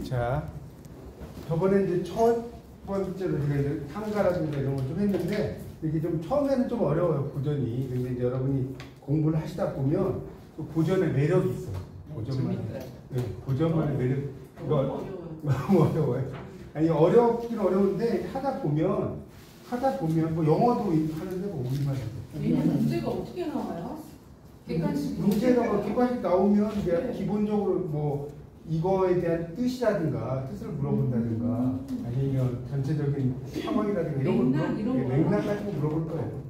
자, 저번에 이제 첫 번째로 제가 이제 탐가라든가 이런 걸 좀 했는데, 이게 좀 처음에는 좀 어려워요, 고전이. 근데 이제 여러분이 공부를 하시다 보면 또 고전의 매력이 있어요. 고전만의 매력. 이거 너무 어려워요. 아니, 어렵긴 어려운데 하다 보면 뭐 영어도 하는데 뭐 우리말 얘는 문제가 어떻게 나와요? 객관식 문제가 객관식 나오면 이제 기본적으로 뭐 이거에 대한 뜻이라든가 뜻을 물어본다든가 아니면 전체적인 상황이라든가 이런 걸 맥락 가지고 물어볼 거예요.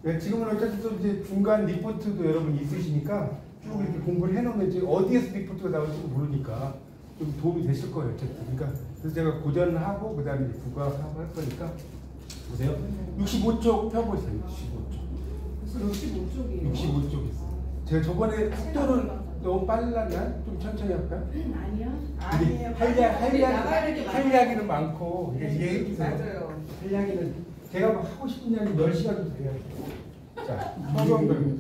네, 지금은 어쨌든 또 이제 중간 리포트도 여러분 있으시니까 쭉 이렇게 공부를 해놓으면 이제 어디에서 리포트가 나올지 모르니까 좀 도움이 되실 거예요. 어쨌든. 그러니까 그래서 제가 고전을 하고 그다음에 국어하고 할 거니까 보세요. 65쪽 펴보세요. 65쪽이에요. 65쪽 있어요. 제가 저번에 속도를 너무 빨랐나? 좀 천천히 할까요? 아니요. 할 이야기는 많고 이게 맞아요. 할 이야기는 제가 뭐 하고 싶은 이야기 10시간도 돼요. 자, 서경들.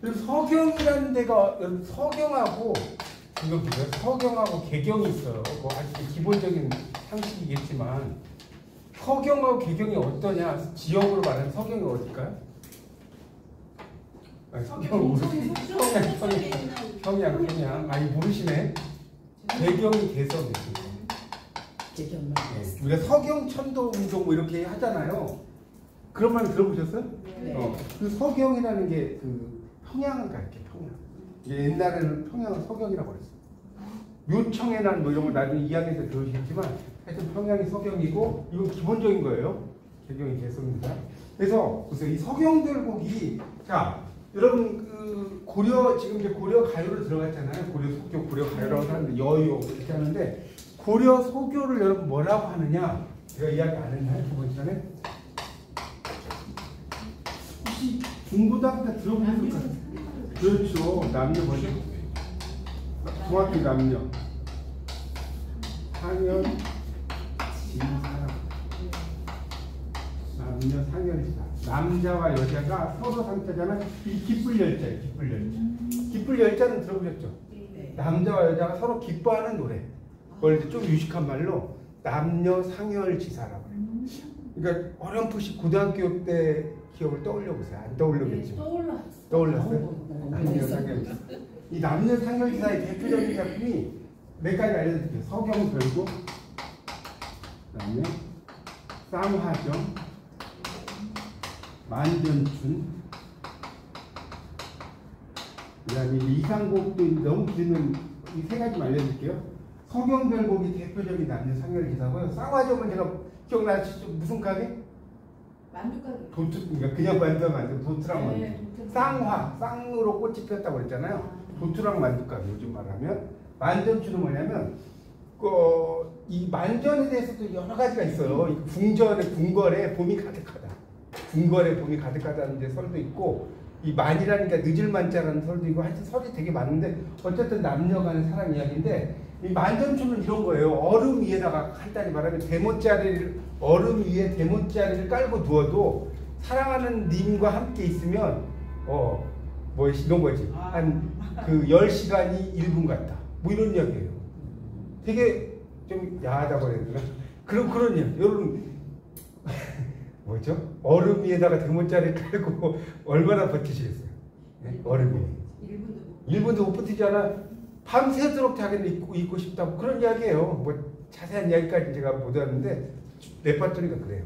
그리고 서경이라는 데가 서경하고 이거 보세요. 서경하고 개경이 있어요. 뭐 아주 기본적인 상식이겠지만 서경하고 개경이 어떠냐? 지역으로 말하면 서경이 어딜까요? 평양. 아니 모르시네. 개경이 개성이에요. 네. 우리가 서경 천도 운동 뭐 이렇게 하잖아요. 그런 말 들어보셨어요? 네. 그 서경이라는 게 그 평양을 갈게 평양. 이게 옛날에는 평양을 서경이라고 그랬어요. 묘청의 난 뭐 이런 거 나중에 이야기 때 들으시겠지만 하여튼 평양이 서경이고 이건 기본적인 거예요. 개경이 개성입니다. 그래서 보세요. 이 서경들곡이 자 여러분 그 고려 지금 이제 고려 가요로 들어갔잖아요. 고려 소교, 고려 가요라고 하는데 여요 이렇게 하는데 고려 소교를 여러분 뭐라고 하느냐? 제가 이야기 안 했나요? 두 번째는 혹시 중고등학교 때 들어보셨을 거예요? 그렇죠. 남녀 뭐죠? 중학교 남녀 상현 지사 남녀 상현지사 남자와 여자가 서로 상태잖아. 이 기쁠 열자예요. 기쁠 열자는 들어보셨죠? 네. 남자와 여자가 서로 기뻐하는 노래. 그걸 이제 좀 유식한 말로 남녀 상열지사라고 해요. 그러니까 어렴풋이 고등학교 때 기억을 떠올려 보세요. 안 떠올렸겠지만. 떠올랐어요? 남녀 상열지사. 이 남녀 상열지사의 대표적인 작품이 몇 가지 알려드릴게요. 서경별곡, 그다음에 쌍화정, 만전춘, 그다음에 이상곡도 너무 길면 이 세 가지 알려드릴게요. 서경별곡이 대표적인 남녀 상열지사고요. 쌍화정은 제가 기억나시죠? 무슨 가게? 만두가게. 도트, 그러니까 그냥 만두가 아니고 도트랑 만두. 네, 쌍으로 꽃이 피었다고 그랬잖아요. 도트랑 만두가게 요즘 말하면. 만전춘은 뭐냐면 이 만전에 대해서도 여러 가지가 있어요. 궁궐에 봄이 가득하다. 궁궐에 봄이 가득하다는 이제 설도 있고, 이 만이라는 게 늦을 만자라는 설도 있고, 하여튼 설이 되게 많은데, 어쨌든 남녀 간의 사랑 이야기인데, 이 만전춘은 이런 거예요. 얼음 위에다가 간단히 말하면 얼음 위에 대못자리를 깔고 누워도 사랑하는 님과 함께 있으면, 뭐 이런 거지. 한 그 10시간이 1분 같다. 뭐 이런 이야기예요. 되게 좀 야하다고 해야 되나? 그런 이야기. 여러분, 뭐죠? 얼음 위에다가 대못자리 깔고 얼마나 버티시겠어요? 네? 얼음 위에. 1분도 못 버티잖아. 밤새도록 자기는 있고 싶다고 그런 이야기예요. 뭐 자세한 이야기까지 제가 못 하는데 레파토리가 그래요.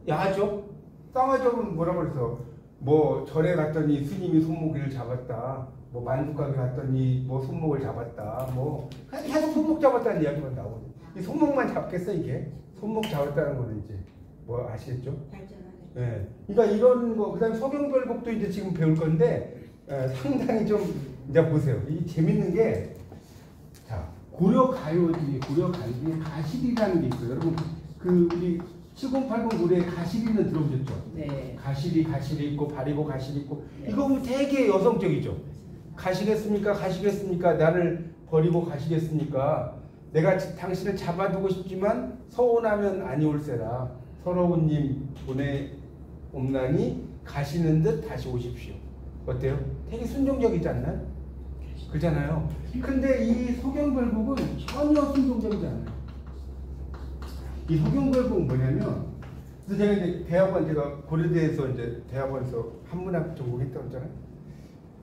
야하죠? 쌍화정은 뭐라고 그래서 뭐 절에 갔더니 스님이 손목을 잡았다. 뭐 만두가게 갔더니 뭐 손목을 잡았다. 뭐 계속 손목 잡았다는 이야기만 나오고 이 손목만 잡겠어 이게? 손목 잡았다는 거는 이제 뭐 아시겠죠? 네. 그러니까 이런 거 그다음에 서경별곡도 이제 지금 배울 건데 상당히 좀 이제 보세요. 이게 재밌는 게 자 고려 가요 중에 가실이라는 게 있어요. 여러분 그 우리 7080 노래 가실이는 들어보셨죠? 네. 가실이 있고 바리고 가실이 있고 이거 보면 되게 여성적이죠. 가시겠습니까? 나를 버리고 가시겠습니까? 내가 당신을 잡아두고 싶지만 서운하면 아니올세라. 서러운 님 보내옵나니 가시는 듯 다시 오십시오. 어때요? 되게 순종적이지 않나요? 그렇잖아요. 근데 이 서경별곡은 이 석영별곡은 뭐냐면, 그래서 제가 이제 제가 고려대에서 이제 대학원에서 한문학 전공했다고 했잖아요.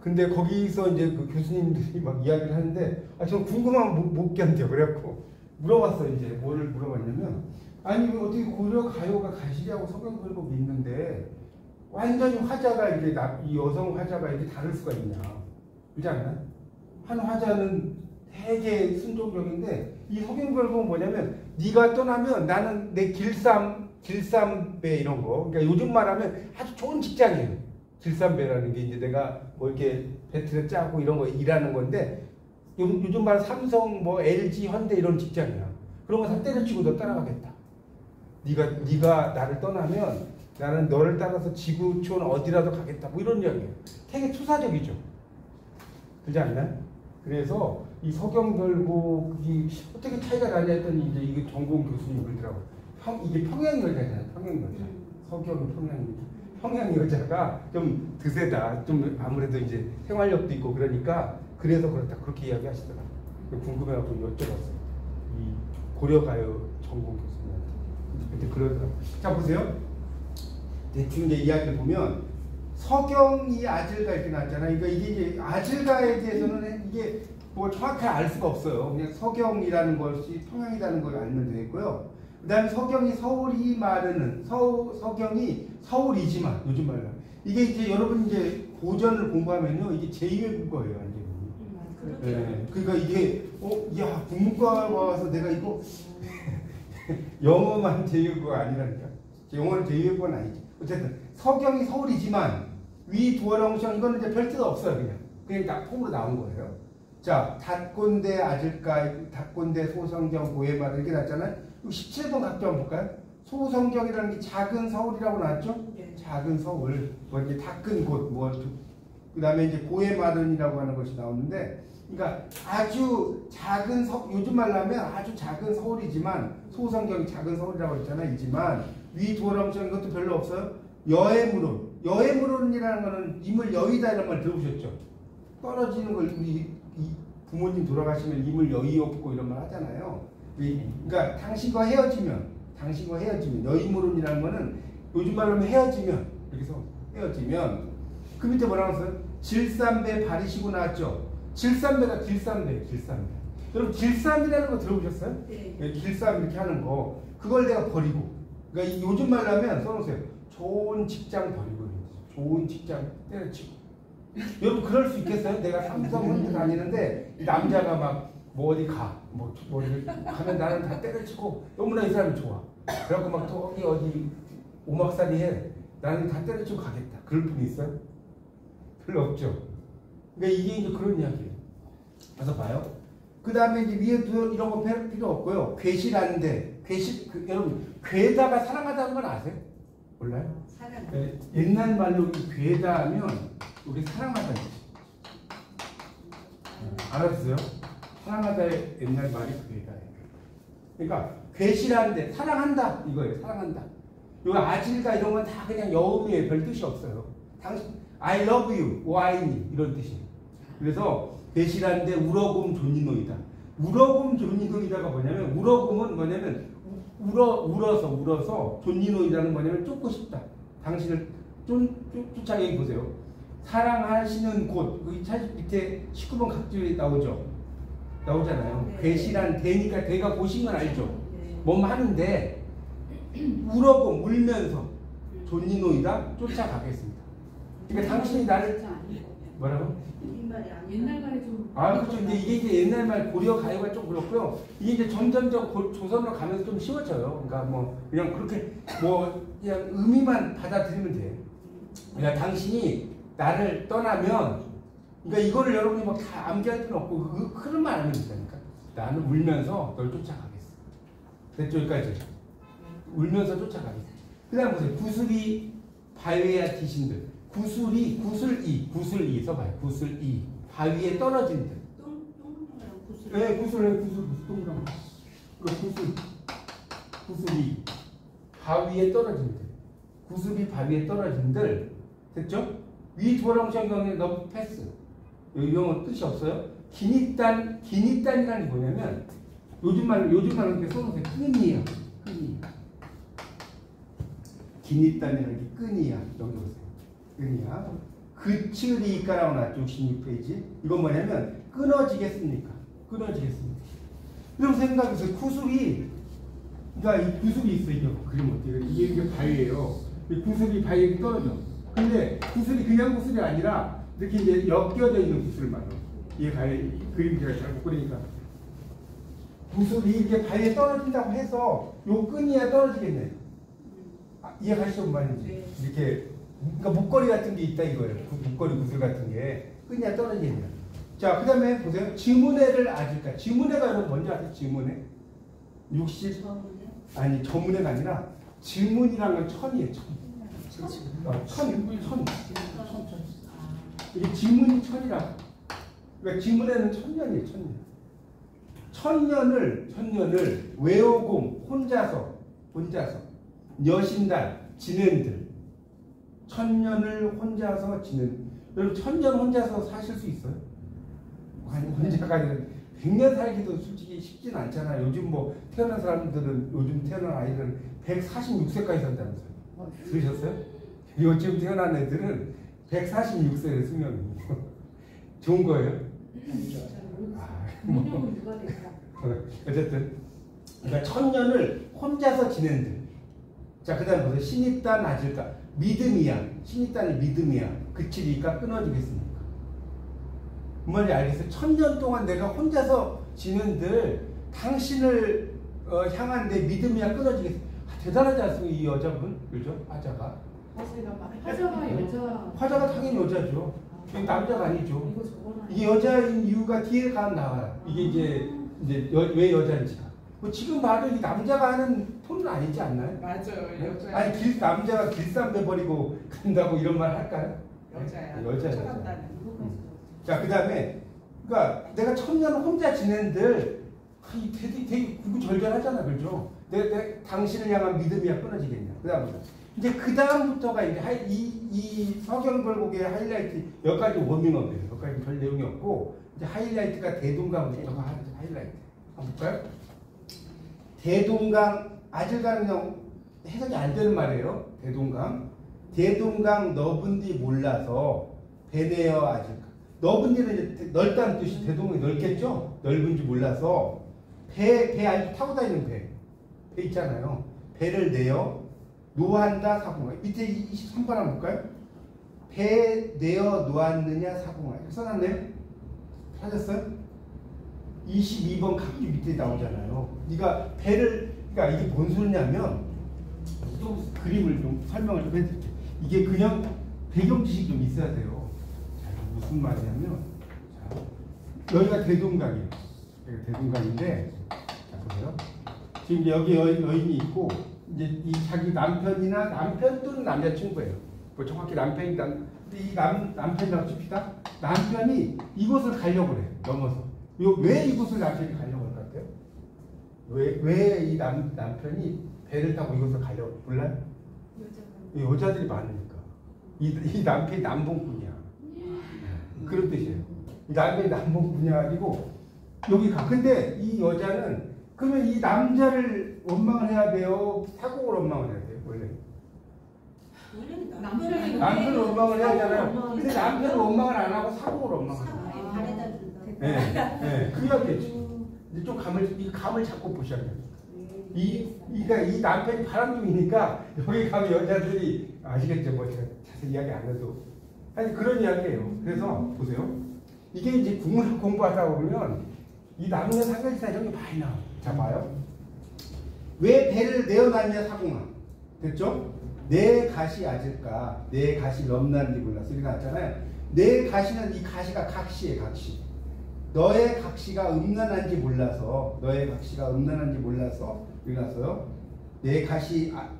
근데 거기서 이제 그 교수님들이 막 이야기를 하는데, 저는 궁금하면 못 견뎌. 그래갖고 물어봤어요. 이제 뭐를 물어봤냐면, 아니 어떻게 고려 가요가 가시냐고 석영별곡이 있는데 완전히 화자가 이제 이 여성 화자가 이렇게 다를 수가 있냐? 그렇지 않나요? 한 화자는 되게 순종적인데 이 석영별곡은 뭐냐면 네가 떠나면 나는 내 길쌈배 이런 거. 그러니까 요즘 말하면 아주 좋은 직장이에요. 길쌈배라는 게 이제 내가 뭐 이렇게 배틀에 짜고 이런 거 일하는 건데 요즘 말 삼성 뭐 LG 현대 이런 직장이야. 그런 거 다 때려치고 너 따라가겠다. 네가 나를 떠나면 나는 너를 따라서 지구촌 어디라도 가겠다. 뭐 이런 이야기예요. 되게 투사적이죠. 그렇지 않나요? 그래서 이 석영별곡이 어떻게 차이가 나냐 했더니 이제 이게 전공 교수님 그러더라고요. 이게 평양 여자잖아요. 평양 여자. 석영 평양 여자가 좀 드세다. 좀 아무래도 이제 생활력도 있고 그러니까 그래서 그렇다. 그렇게 이야기하시더라고요. 궁금해갖고 여쭤봤어요. 이 고려가요 전공 교수님한테. 그때 그러더라고요. 자 보세요. 대충 이제 이야기를 보면 석영이 아질가 이렇게 나왔잖아요. 그러니까 이게 이제 아질가에 대해서는 이게 뭐 정확하게 알 수가 없어요. 그냥 석영이라는 것이 평양이라는 걸 알면 되겠고요. 그 다음에 석영이 서울이 말하는 석영이 서울이지만 요즘 말로 이게 이제 여러분 이제 고전을 공부하면요 이게 제2외 국어예요 완전히. 네. 그러니까 이게 야 국문과 와서 내가 이거 영어만 제2외 국어가 아니라니까. 영어는 제2외 국어는 아니지. 어쨌든 석영이 서울이지만 위 두어렁성 이거는 이제 별 뜻 없어요. 그냥 딱 통으로 나온 거예요. 자 닷곤대 아질가 닷곤대 소성경 고해말 이렇게 나왔잖아요. 17번 각도 한번 볼까요? 소성경이라는 게 작은 서울이라고 나왔죠? 네. 작은 서울 뭐 이제 닦은 곳 뭐 그 다음에 이제 고해마른이라고 하는 것이 나오는데 그러니까 아주 작은 요즘 말로 하면 아주 작은 서울이지만 소성경이 작은 서울이라고 했잖아요. 이지만 위 도람성 이것도 별로 없어요. 여해물론이라는 거는 임을 여의다 이런 말 들어보셨죠? 떨어지는 걸 우리 부모님 돌아가시면 임을 여의 없고 이런 말 하잖아요. 그러니까 당신과 헤어지면 여의물론이라는 거는 요즘 말로 하면 헤어지면 여기서 헤어지면 그 밑에 뭐라고 했어요? 질삼배 바리시고 나왔죠? 질삼배가 길삼배. 여러분 길삼이라는 거 들어보셨어요? 네. 길삼 이렇게 하는 거 그걸 내가 버리고 그러니까 요즘 말로 하면 써놓으세요. 좋은 직장 버리고 좋은 직장 때려치고 여러분 그럴 수 있겠어요? 내가 삼성 현대 다니는데 남자가 막 뭐 어디 뭐 어디 가면 나는 다 때려치고 너무나 이 사람이 좋아. 그래갖고 막 저기 어디 오막살이에 나는 다 때려치고 가겠다. 그럴 분 있어요? 별로 없죠. 그러니까 이게 이제 그런 이야기예요. 그래서 봐요. 그 다음에 이제 위에도 이런 거 필요 없고요. 괴실한데 여러분 괴다가 사랑하다는 건 아세요? 몰라요? 사랑. 네, 옛날 말로 괴다 하면 우리 사랑하다는 거지. 알았어요? 사랑하다의 옛날 말이 괴다예요. 그러니까 괴실한데 사랑한다 이거예요. 사랑한다. 요 아질가 이런 건 다 그냥 여음이에요. 별 뜻이 없어요. 당신 I love you, 와인이 이런 뜻이에요. 그래서 괴실한데 우러금 존이노이다. 우러금 존이노이다가 뭐냐면 우러금은 뭐냐면 울어서 존이노이다는 뭐냐면 쫓고 싶다. 당신을 쫓아게 보세요. 사랑하시는 곳 여기 밑에 19번 각주에 나오잖아요. 네. 괴실한 대니까 대가 보신 건 알죠? 네. 몸 하는데 우러금 울면서 존이노이다 쫓아가겠습니다. 그러니까 당신이 나를 뭐라고? 옛날 말이 좀 그렇죠. 이게 옛날 말 고려 가요가 좀 그렇고요. 이게 이제 점점점 조선으로 가면서 좀 쉬워져요. 그러니까 뭐 그냥 그렇게 뭐 그냥 의미만 받아들이면 돼. 그러니까 당신이 나를 떠나면 그러니까 이거를 여러분이 막 다 암기할 필요 없고 흐름만 알면 된다니까. 나는 울면서 널 쫓아가겠어. 됐죠? 여기까지. 울면서 쫓아가겠어. 그 다음 보세요. 구슬이 바위야 디신들. 구슬이 써봐요. 구슬이 바위에 떨어진 들. 구슬. 네, 구슬 동그란 거. 구슬이 바위에 떨어진 들. 구슬이 바위에 떨어진 들. 됐죠? 위 도랑성경에 너무 패스. 이런 건 뜻이 없어요. 기니딴이라는 게 뭐냐면 요즘 말로 이렇게 써놓으세요. 끈이에요. 끈. 끈이. 기니단이라는 게 끈이야. 여기 보세요. 끈이야. 그치리까라고 나왔죠. 66페이지. 이건 뭐냐면 끊어지겠습니까? 끊어지겠습니까? 그럼 생각해보세요. 구슬이, 그러니까 이 구슬이 있어. 이게 그림 어때요? 이게 바위예요. 이 구슬이 바위에 떨어져. 근데 구슬이 그냥 구슬이 아니라 이렇게 이제 엮여져 있는 구슬을 말해요. 이게 바위, 그림 제가 잘못 그리니까. 구슬이 이렇게 바위에 떨어진다고 해서 요 끈이야 떨어지겠네. 이해가시죠? 뭔 말인지. 네. 이렇게, 그러니까 목걸이 같은 게 있다 이거예요. 목걸이 구슬 같은 게. 끈이야 떨어지겠네. 자, 그 다음에 보세요. 지문회를 아질까? 지문회가 여러분 뭔지 아세요? 지문회? 60, 아니, 저문회가 아니라 지문이라는 건 천이에요, 천. 천. 이게 지문이 천이라고. 그러니까 지문회는 천년이에요, 천년. 천년을 외오공, 혼자서, 여신달, 지낸들. 천년을 혼자서 지낸. 여러분, 천년 혼자서 사실 수 있어요? 아니, 혼자가 아니라 100년 살기도 솔직히 쉽진 않잖아요. 요즘 뭐 태어난 사람들은, 요즘 태어난 아이들은 146세까지 산다면서요. 들으셨어요? 요즘 태어난 애들은 146세의 수명이 좋은 거예요? 운명은 누가 될까? 어쨌든 그러니까 천년을 혼자서 지낸들. 자, 그 다음에 보세요. 신입단 아질까? 믿음이야. 신입단이 믿음이야. 그치리까 끊어지겠습니까? 그 말이 알겠어요? 천년 동안 내가 혼자서 지낸들 당신을 향한 내 믿음이야 끊어지겠어. 대단하지 않습니까? 이 여자분? 그죠? 화자가. 화자가 여자. 화자가 당연히 여자죠. 남자가 아니죠. 이거 저거나. 이게 여자인 이유가 뒤에 가면 나와요. 이게 이제 왜 여자인지가. 뭐 지금 봐도 이 남자가 하는 톤은 아니지 않나요? 맞아요. 여자. 아니 남자가 길쌈배 버리고 간다고 이런 말 할까요? 여자야. 여자. 자, 그 다음에 그러니까 내가 천년 혼자 지낸들 되게 구구절절하잖아, 그렇죠? 내 당신을 향한 믿음이야 끊어지겠냐? 그다음부터 이제 그 다음부터가 이제 이 서경벌곡의 하이라이트 여기까지 워밍업이에요. 여기까지 별 내용이 없고 이제 하이라이트가 대동강부터가 하이라이트. 한번 볼까요? 대동강 아질강은 해석이 안 되는 말이에요. 대동강 넓은디 몰라서 배내어 아질강. 넓은디는 이제 넓다는 뜻이 대동강이 넓겠죠? 넓은지 몰라서 배 아니 타고 다니는 배 있잖아요. 배를 내어 노한다 사공하. 밑에 23번 한번 볼까요? 배 내어 놓았느냐 사공하. 써놨네요? 찾았어요? 22번 각주 밑에 나오잖아요. 그러니까 그러니까 이게 뭔 소리냐면 또 그림을 좀 설명을 좀 해드릴게요. 이게 그냥 배경 지식이 좀 있어야 돼요. 자, 무슨 말이냐면 자, 여기가 대동강이에요. 여기가 대동강인데 자, 보세요. 지금 여기 여인이 있고 이제 이 자기 남편 또는 남자친구예요. 뭐 정확히 이 남편이라고 칩시다. 남편이 이곳을 가려고 그래요. 넘어서. 왜 이곳을 남편이 가려고 할 것 같아요? 왜 이 남편이 배를 타고 이곳을 가려고 몰라요? 여자들이 많으니까. 이 남편이 남봉꾼이야. 그런 뜻이에요. 이 남편이 남봉꾼이야 가지고 여기 가. 근데 이 여자는 그러면 이 남자를 원망을 해야 돼요? 사공을 원망을 해야 돼요? 원래 남편을 원망을 해야 하잖아요. 근데 남편을 원망을 안 하고 사공을 원망을 해요. 네, 그 이야기죠. 이제 좀 감을 잡고 보셔야 돼요. 그러니까 이 남편이 바람둥이니까 여기 가면 여자들이 아시겠죠? 뭐 제가 자세히 이야기 안 해도 아니 그런 이야기예요. 그래서 보세요. 이게 이제 국문학 공부하다 보면 이 남녀 상관지사 이런 게 많이 나와요. 자 봐요. 왜 배를 내어놨냐 사공아. 됐죠? 내 가시 아질까? 내 가시 넘나는지 몰라서 이렇게 나왔잖아요. 내 가시는 이 가시가 각시예요. 각시. 너의 각시가 음란한지 몰라서 여기 나서요. 내 각시가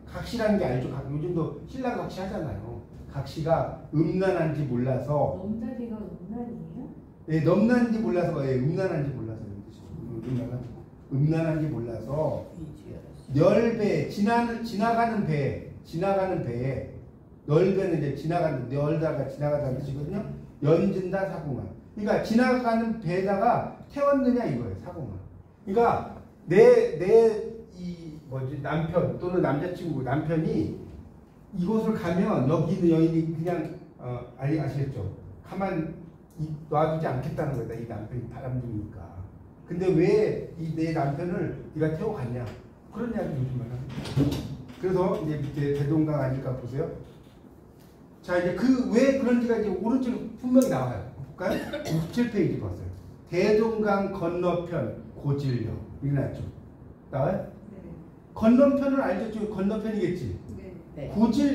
각시라는 게 알죠? 요즘도 신랑 각시 하잖아요. 각시가 음란한지 몰라서 넘다리가 음란이에요? 네, 넘난지 몰라서 음란한지 몰라서 음란한지 몰라서 널배 지나가는 배에 널배는 이제 지나가다는 뜻이거든요. 연진다 사공아. 그러니까 지나가는 배에다가 태웠느냐 이거예요. 사공아. 그러니까 이 뭐지 남편 또는 남자친구 남편이 이곳을 가면 여기 있는 여인이 그냥 아시겠죠? 가만 놔두지 않겠다는 거다. 이 남편이 바람둥이니까. 근데 왜 내 남편을 네가 태워갔냐? 그런 이야기 요즘 많아. 그래서 이제 밑에 대동강 아닐까 보세요. 자 이제 그 왜 그런지가 이제 오른쪽에 분명히 나와요. 볼까요? 67페이지 봤어요. 대동강 건너편 고질려 이게 나왔죠. 나와요? 네. 건너편을 알죠? 지금 건너편이겠지. 네.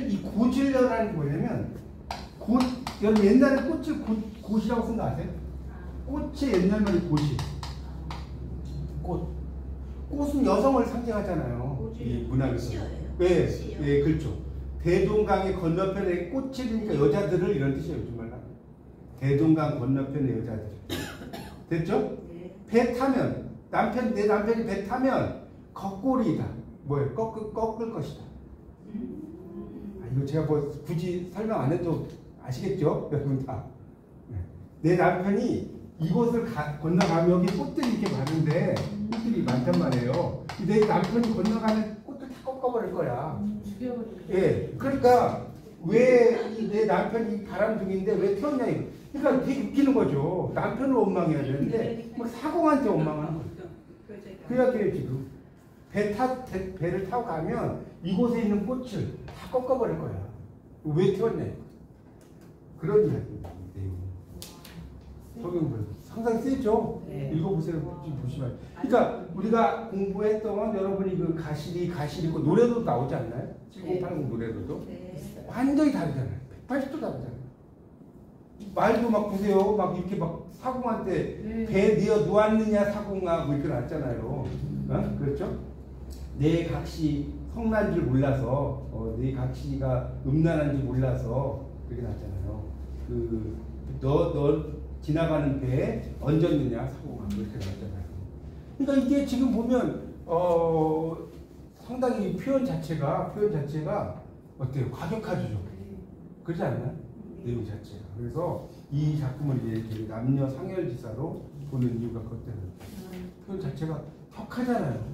이 고질려라는 게 뭐냐면 여러분 옛날에 꽃을 곧이라고 쓴 거 아세요? 꽃의 옛날 말이 곧이. 꽃은 여성을 상징하잖아요. 이 문학에서. 네, 네, 그렇죠. 대동강의 건너편에 꽃이 되니까 여자들을 이런 뜻이에요, 요즘 말로. 대동강 건너편의 여자들. 됐죠? 네. 배 타면 내 남편이 배 타면 걷골이다. 뭐예요? 꺾을 것이다. 이거 제가 뭐 굳이 설명 안 해도 아시겠죠? 여러분 다. 내 남편이 이곳을 건너가면 여기 꽃들이 이렇게 많은데 꽃들이 많단 말이에요. 내 남편이 건너가면 꽃들 다 꺾어버릴 거야. 죽여버리고. 예, 그러니까 왜 내 남편이 바람둥이인데 왜 태웠냐 이거. 그러니까 되게 웃기는 거죠. 남편을 원망해야 되는데 막 사공한테 원망하는 거예요. 그 이야기예요 지금. 배를 타고 가면 이곳에 있는 꽃을 다 꺾어버릴 거야. 왜 태웠냐 이거. 그런 이야기입니다. 성경을 상당히 세죠? 네. 읽어보세요. 지금 보시면. 그러니까 우리가 공부했던 여러분이 그 가시리 있고 노래도 나오지 않나요? 7080 노래도 네. 완전히 다르잖아요. 180도 다르잖아요. 말도 막 보세요. 막 이렇게 막 사공한테 네. 배 내어 놓았느냐 사공아 뭐 이렇게 났잖아요. 그렇죠? 내 각시 성난 줄 몰라서 내 각시가 음란한 줄 몰라서 그렇게 났잖아요. 너 지나가는 배에 얹었느냐 사고가 그렇게 나왔잖아요. 그러니까 이게 지금 보면 상당히 표현 자체가 어때요? 과격하죠. 그렇지 않나요? 내용 자체가. 그래서 이 작품을 이제 남녀 상열지사로 보는 이유가 그것 때문에 표현 자체가 격하잖아요.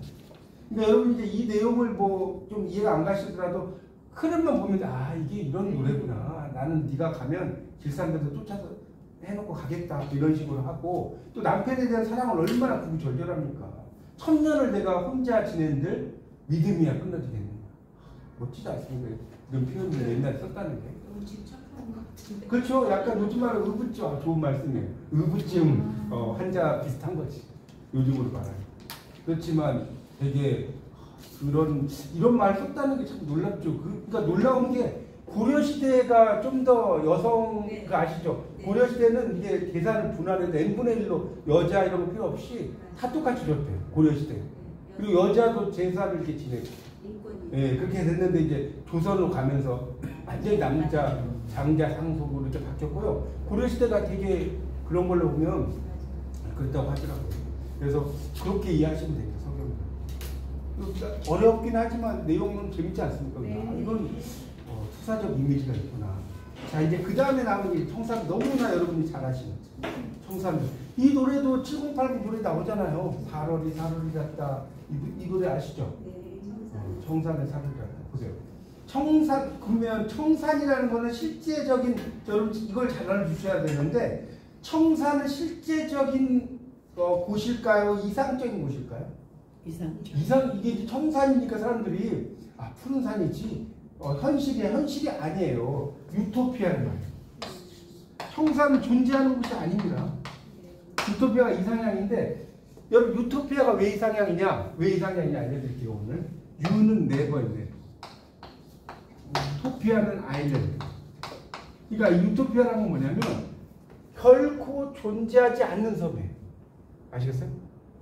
그러니까 여러분 이제 이 내용을 뭐 좀 이해가 안 가시더라도 흐름만 보면 이게 이런 노래구나. 나는 네가 가면 길상에서 쫓아서 해놓고 가겠다 이런 식으로 하고 또 남편에 대한 사랑을 얼마나 구구절절합니까? 천년을 내가 혼자 지낸들 믿음이야 끊어지겠는가. 멋지지 않습니까? 이런 표현을 옛날에 썼다는 게. 너무 집착하는 것 같은데. 그렇죠. 약간 요즘 말로 의붓증 좋은 말씀이에요. 의붓증 환자 비슷한 거지. 요즘으로 말하면. 그렇지만 되게 이런 말 썼다는 게 참 놀랍죠. 그러니까 놀라운 게 고려 시대가 좀 더 여성 네. 그 아시죠? 네. 고려 시대는 이게 계산을 분할해서 n분의 1로 여자 이런 거 필요 없이 다 똑같이 줬대요. 고려 시대. 그리고 여자도 제사를 이렇게 지내고. 예, 그렇게 됐는데 이제 조선으로 가면서 완전히 남자 장자 상속으로 이렇게 바뀌었고요. 고려 시대가 되게 그런 걸로 보면 그렇다고 하더라고요. 그래서 그렇게 이해하시면 됩니다. 성경을. 어렵긴 하지만 내용은 재밌지 않습니까? 네. 이건 투사적 이미지가 있구나. 자 이제 그 다음에 나오는 게 청산 너무나 여러분이 잘 아시는 청산. 이 노래도 7080 노래 나오잖아요. 살얼이 잤다. 이 노래 아시죠? 네. 청산의 살얼이 잤다. 보세요. 청산 그러면 청산이라는 거는 실제적인 여러분 이걸 잘 알아주셔야 되는데 청산은 실제적인 곳일까요? 이상적인 곳일까요? 이게 청산이니까 사람들이 푸른 산이지 현실이 아니에요. 유토피아는 말이에요. 청산은 존재하는 곳이 아닙니다. 유토피아가 이상향인데 여러분 유토피아가 왜 이상향이냐 알려드릴게요. 오늘 유는 네버인데 토피아는 아일랜드. 그러니까 유토피아라는 건 뭐냐면 결코 존재하지 않는 섬이에요. 아시겠어요?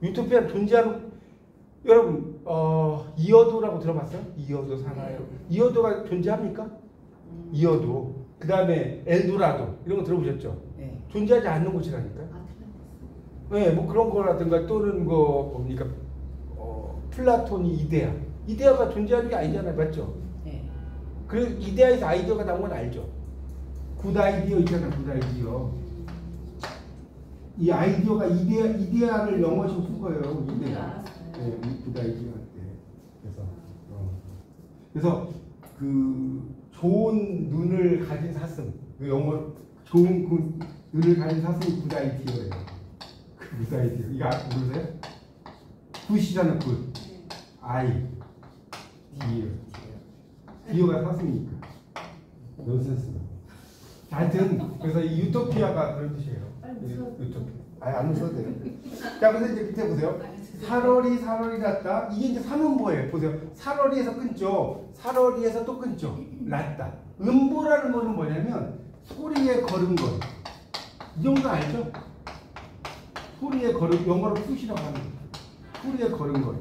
유토피아는 존재하는 여러분 이어도라고 들어봤어요? 이어도 사나요? 이어도가 존재합니까? 이어도 그 다음에 엘도라도 이런 거 들어보셨죠? 네. 존재하지 않는 곳이라니까요. 네, 뭐 그런 거라든가 또는 뭡니까 플라톤이 이데아가 존재하는 게 아니잖아요, 맞죠? 네. 그래서 이데아에서 아이디어가 나온 건 알죠? 굿 아이디어 있잖아, 굿 아이디어. 이 아이디어가 이데아를 영어식으로 쓴 거예요. 이데아. 네, 부다이지어 할 때. 그래서 그 좋은 눈을 가진 사슴, 그 영어 좋은 그 눈을 가진 사슴이 부다이지어예요. 그 부다이지어. 이거 모르세요? 굿이잖아, 굿. 아이. 디어가 사슴이니까. 넌센스. 하여튼 그래서 이 유토피아가 그런 뜻이에요. 유토피아. 안 웃어도 돼요. 자, 그래서 이제 밑에 보세요. 살월이 났다. 이게 이제 삼음보예요. 보세요. 살월이에서 끊죠. 살월이에서 또 끊죠. 났다. 음보라는 거는 뭐냐면 소리에 걸음걸이. 이 정도 알죠? 소리에 걸음, 영어로 푸시라고 하는 거예요. 소리에 걸음걸이.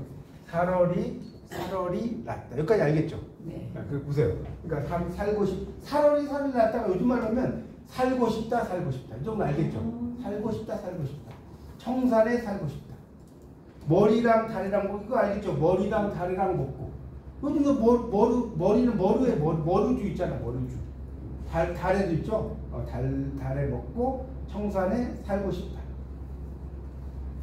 살월이 났다. 여기까지 알겠죠? 네. 그 보세요. 그러니까 살월이 났다가 요즘 말로 하면 살고 싶다. 이 정도 알겠죠? 살고 싶다. 청산에 살고 싶다. 머리랑 다리랑 먹고 이거 알겠죠? 머리랑 다리랑 먹고. 요즘 머리는 머루주 있잖아. 머루주. 달에도 있죠? 달에 먹고 청산에 살고 싶다.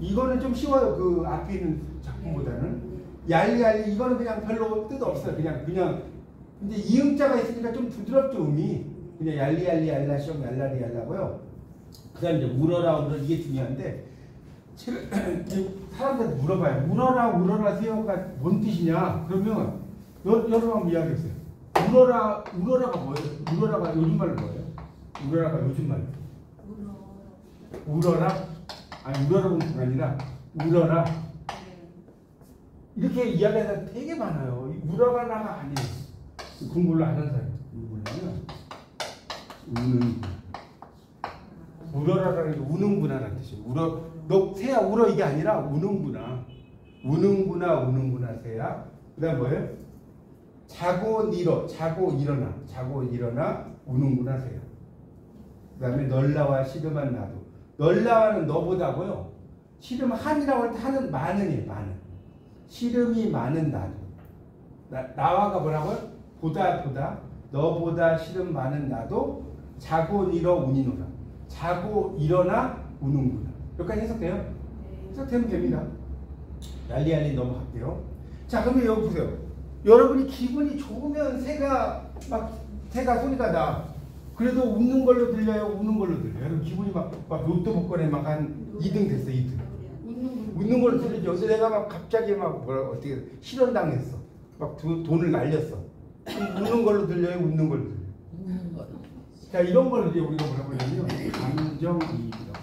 이거는 좀 쉬워요. 그 앞에 있는 작품보다는. 얄리얄리 이거는 그냥 별로 뜻 없어요. 그냥 근데 이음자가 있으니까 좀 부드럽죠, 음이. 그냥 얄리얄리 얄라시ong 얄라리 얄라고요. 그다음에 이제 울어라 이게 중요한데 사람들한테 물어봐요. 울어라 세요가 뭔 뜻이냐? 그러면 여러분 한번 이야기했어요. 울어라가 뭐예요? 울어라가 요즘 말로 뭐예요? 울어라가 요즘 말로. 울어라? 아니 울어라가 아니라 울어라. 이렇게 이야기하는 사람 되게 많아요. 울어라가 아니에요. 공부를 안 하는 사람이 뭐냐면 울어라라는 게 우는구나라는 뜻이에요. 너 새야 울어 이게 아니라 우는구나 새야. 그다음 뭐예요? 자고 일어나 우는구나 새야. 그다음에 널라와 시름한 나도. 널라와는 너보다고요. 시름 한이라고 할 때 한은 많은이에요. 많은. 시름이 많은 나도. 나와가 뭐라고요? 보다 너보다 시름 많은 나도 자고 일어 우니노라. 자고 일어나 우는구나. 여기까지 해석돼요? 네. 해석되면 됩니다. 얄리얄리 넘어갈게요. 자, 그러면 여기 보세요. 여러분이 기분이 좋으면 새가 소리가 나. 그래도 웃는 걸로 들려요? 우는 걸로 들려요? 여러분 기분이 막 로또 복권에 막 한 2등 됐어, 2등. 웃는 걸로 들리죠. 여기서 내가 막 갑자기 어떻게 실현당했어. 막 돈을 날렸어. 웃는 걸로 들려요? 웃는 걸로 들려요? 웃는 걸로. 자, 이런 걸 이제 우리가 뭐라고 하냐면 감정이입이라고.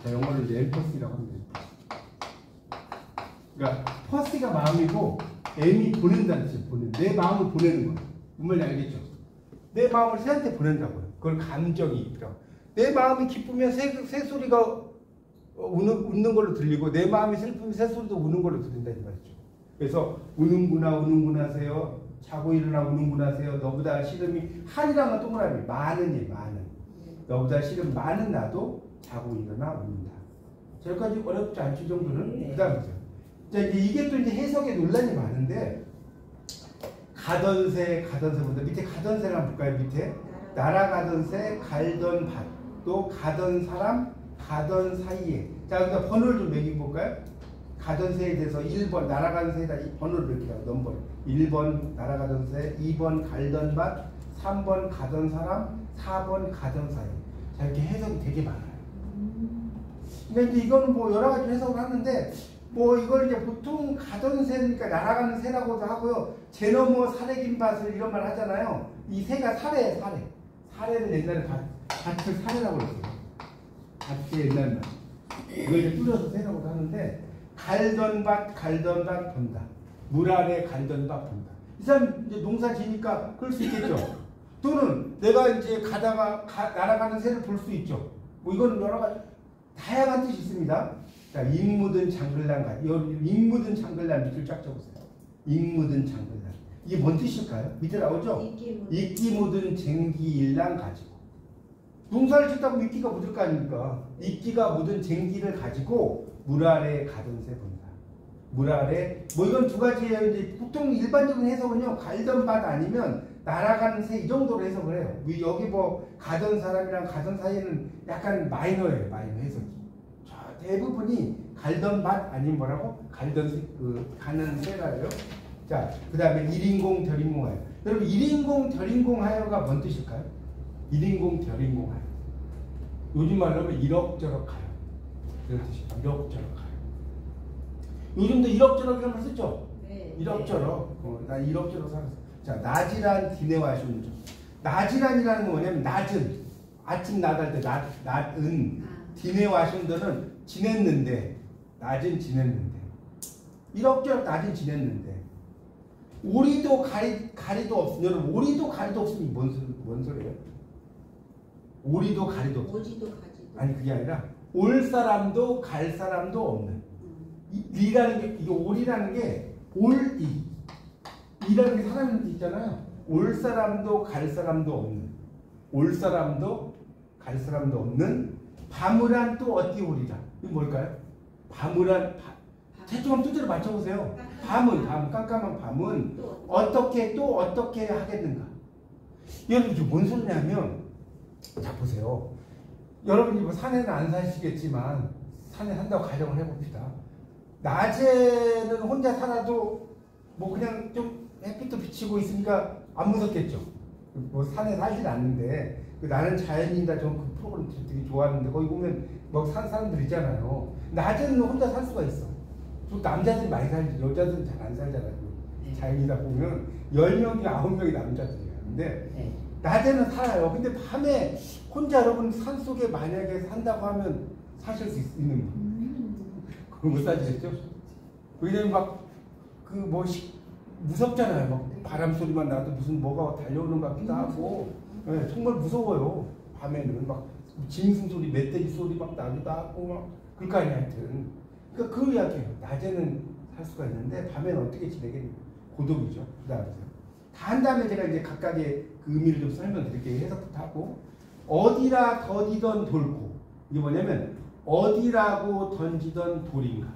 자, 영어로 이제 엠퍼시라고 합니다. 그러니까 퍼시가 마음이고 M이 보낸다는 뜻이에요. 내 마음을 보내는 거예요. 뭔 말인지 알겠죠? 내 마음을 새한테 보낸다고요. 그걸 감정이입이라고. 내 마음이 기쁘면 새 소리가 웃는 걸로 들리고 내 마음이 슬프면 새 소리도 우는 걸로 들린다 이 말이죠. 그래서 우는구나 세요. 자고 일어나 우는구나 세요. 너보다 시름이 한이라면 동그라미 많은. 너보다 시름 많은 나도 자고 일어나 웃는다. 저기까지 어렵지 않죠 정도는. 그다음 보세요. 자, 이게 또 이제 해석에 논란이 많은데 가던 새보다 밑에 가던 새를 한번 볼까요? 밑에 날아가던 새, 갈던 밭, 또 가던 사람, 가던 사이에. 자, 그러니까 번호를 좀 매겨볼까요? 가던 새에 대해서 1번 날아가는 새에다 번호를 이렇게 넘버를 1번 날아가던 새, 2번 갈던 밭, 3번 가던 사람, 4번 가던 사이. 자, 이렇게 해석이 되게 많아요. 그러니까 이제 이거는 뭐 여러 가지 해석을 하는데 뭐 이걸 이제 보통 가던 새니까 날아가는 새라고도 하고요. 제 넘어 사례긴 밭을 이런 말 하잖아요. 이 새가 사례예요, 사례. 사례를 옛날에 밭을 사례라고 그랬어요. 밭이 옛날 말. 이걸 이제 줄여서 새라고도 하는데 갈던 밭 본다. 물 아래 갈던 밭 본다. 이 사람 이제 농사 지니까 그럴 수 있겠죠. 또는 내가 이제 가다가 날아가는 새를 볼 수 있죠. 뭐 이거는 여러 가지 다양한 뜻이 있습니다. 자, 잉 묻은 장글란 밑줄 쫙 적으세요. 잉 묻은 장글란. 이게 뭔 뜻일까요? 밑에 나오죠? 이끼 묻은 쟁기일랑 가지고. 농사를 짓다 보면 이끼가 묻을 거 아닙니까? 이끼가 묻은 쟁기를 가지고 물 아래 가던 새 본다. 물 아래, 뭐 이건 두 가지예요. 이제 보통 일반적인 해석은요, 갈던 밭 아니면 날아가는 새 이 정도로 해석을 해요. 여기 뭐 가던 사람이랑 가던 사이에는 약간 마이너예요. 마이너 해석이. 대부분이 갈던 밭 아니면 뭐라고? 가는 새가요. 자, 그 다음에 1인공 덜인공하여. 여러분 1인공 덜인공하여가 뭔 뜻일까요? 1인공 덜인공하여. 요즘 말로 하면 이럭저럭 가요. 그런 뜻이에요. 이럭저럭 가요. 요즘도 이럭저럭이라고 쓰죠? 네. 이럭저럭. 나 이럭저럭 살았어. 자, 낮이란 디네와시오죠. 낮이란이라는 건 뭐냐면 낮은. 아침 나갈 때 낮은. 디네와시오는 지냈는데. 낮은 지냈는데. 이럭저럭 낮은 지냈는데. 오리도 가리도 없으면 여러분 오리도 가리도 없으면 뭔 소리예요? 오리도 가리도 없어. 오지도 가지도. 아니 그게 아니라 올 사람도 갈 사람도 없는. 이라는 게 이게 올이라는 게 이라는 게 사람인 뜻 있잖아요. 올 사람도 갈 사람도 없는. 올 사람도 갈 사람도 없는 밤을한 또 어디 오리라. 이거 뭘까요? 밤을한 대충 두드려 맞춰보세요. 밤은 깜깜한 밤은 어떻게 하겠는가? 여러분 이게 뭔 소리냐면 자 보세요. 여러분이 뭐 산에는 안 사시겠지만 산에 산다고 가정을 해봅시다. 낮에는 혼자 살아도 뭐 그냥 좀 햇빛도 비치고 있으니까 안 무섭겠죠. 뭐 산에 살진 않는데 나는 자연인이다 좀 그 프로그램 되게 좋아하는데 거기 보면 막 산 사람들 있잖아요. 낮에는 혼자 살 수가 있어. 또 남자들이 많이 살지 여자들은 잘 안 살잖아요. 자연이다 보면 10명 중에 9명이 남자들이에요. 근데 낮에는 살아요. 근데 밤에 혼자 여러분 산속에 만약에 산다고 하면 사실 수 있는 거. 그거 못 사시겠죠? 왜냐면 막 무섭잖아요. 막 바람 소리만 나도 무슨 뭐가 달려오는 것 같기도 하고 네, 정말 무서워요. 밤에는 막 짐승 소리, 멧돼지 소리 막 나기도 하고 막 그럴 거 아니야 하여튼. 그러니까 그 이야기예요. 낮에는 살 수가 있는데 밤에는 어떻게 지내겠냐. 고독이죠. 그 다음에 다 한 다음에 제가 이제 각각의 그 의미를 좀 설명드릴게요. 해석부터 하고 어디라 던지던 돌고 이게 뭐냐면 어디라고 던지던 돌인가.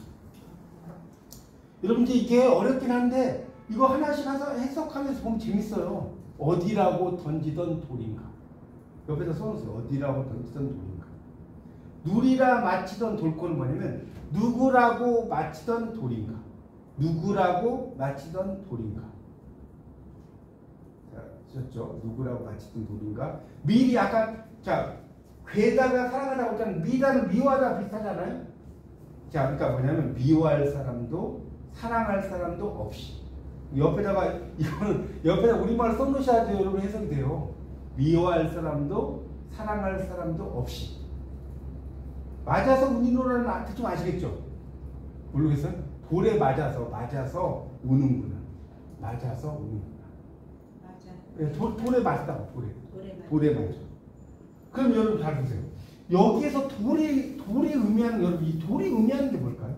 여러분 이제 이게 어렵긴 한데 이거 하나씩 해석하면서 보면 재밌어요. 어디라고 던지던 돌인가. 옆에다 써놓으세요. 어디라고 던지던 돌인가. 누리라 마치던 돌고는 뭐냐면 누구라고 마치던 돌인가. 누구라고 마치던 돌인가. 자, 쓰셨죠? 누구라고 마치던 돌인가. 미리 아까 자 괴다가 사랑하다고 했잖아요. 미다는 미워하다 비슷하잖아요. 자, 그러니까 뭐냐면 미워할 사람도 사랑할 사람도 없이. 옆에다가 이거는 옆에다 우리말 써놓으셔야 돼요. 여러분 해석이 돼요. 미워할 사람도 사랑할 사람도 없이. 맞아서 우니노라는 대충 아시겠죠? 모르겠어요? 돌에 맞아서 우는구나. 맞아서 우는구나. 맞아. 네, 돌에 맞다고 돌에 맞아. 그럼 여러분 잘 보세요. 여기에서 돌이 의미하는 여러분 이 돌이 의미하는 게 뭘까요?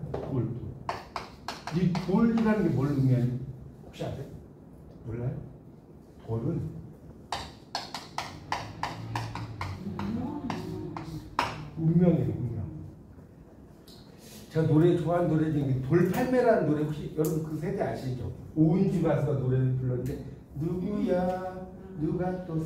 이 돌이라는 게 뭘 의미하는? 혹시 아세요? 몰라요? 돌은 운명이에요. 운명. 제가 좋아하는 노래 중에 돌팔매라는 노래 혹시 여러분 그 세대 아시죠? 오은주 가수가 노래를 불렀는데 누구야 누가 또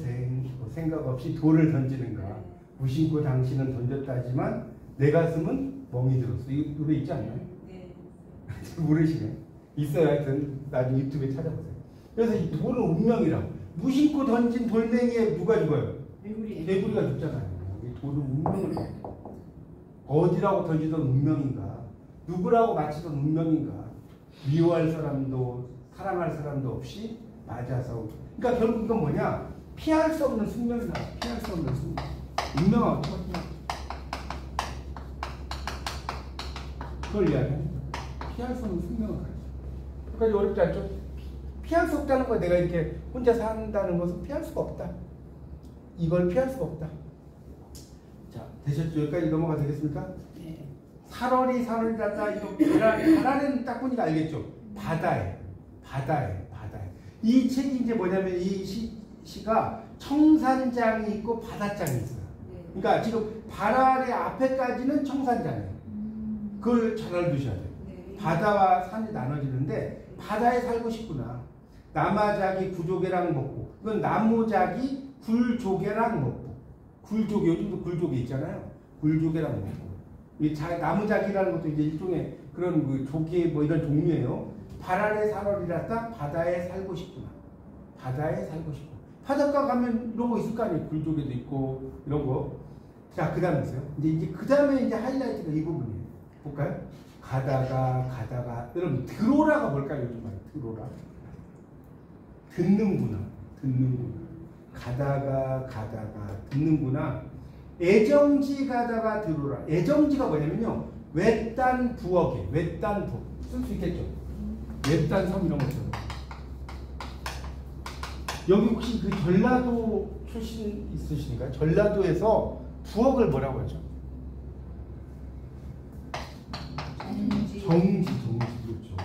생각 없이 돌을 던지는가. 무심코 당신은 던졌다지만 내 가슴은 멍이 들었어. 이 노래 있지 않나요? 네. 모르시네. 있어요. 하여튼 나중에 유튜브에 찾아보세요. 그래서 이 돌은 운명이라고. 무심코 던진 돌멩이에 누가 죽어요? 개구리가 죽잖아요. 이 돌은 운명을 해요. 어디라고 던지던 운명인가. 누구라고 마치던 운명인가. 미워할 사람도 사랑할 사람도 없이 맞아서. 그러니까 결국 이건 뭐냐. 피할 수 없는 숙명이다. 피할 수 없는 숙명. 운명하고 똑같구나. 그걸 이야기합니다. 피할 수 없는 숙명을 가지고. 그러니까 어렵지 않죠? 피할 수 없다는 거야. 내가 이렇게 혼자 산다는 것은 피할 수가 없다. 이걸 피할 수가 없다. 자, 되셨죠? 여기까지 넘어가 되겠습니까? 네. 살얼이다. 이거 바다는 딱 보니까 알겠죠? 바다에. 이 책이 이제 뭐냐면 이 시가 청산장이 있고 바다장이 있어요. 그러니까 지금 발알의 앞에까지는 청산장이에요. 그걸 잘 알아두셔야 돼요. 네. 바다와 산이 나눠지는데 바다에 살고 싶구나. 남아작이 구조개랑 먹고 이건 나무작이 굴조개랑 먹고 굴조개 요즘도 굴조개 있잖아요. 굴조개랑 먹고 이 나무작이라는 것도 이제 일종의 그런 그 조개 뭐 이런 종류예요. 발 아래 살얼이라다 바다에 살고 싶구나. 바다에 살고 싶구나. 바닷가 가면 이런 거 있을 거 아니에요. 굴조개도 있고 이런 거. 자, 그 다음에 있어요. 이제 그 다음에 이제 하이라이트가 이 부분이에요. 볼까요? 가다가 여러분 들어라가 뭘까요? 요즘 말 들어라. 듣는구나. 가다가 듣는구나. 애정지 가다가 들어라. 애정지가 뭐냐면요. 외딴 부엌에 외딴 부엌 쓸 수 있겠죠. 외딴 섬 이런 것처럼. 여기 혹시 그 전라도 출신 있으신가요? 전라도에서 부엌을 뭐라고 하죠? 정지 그렇죠.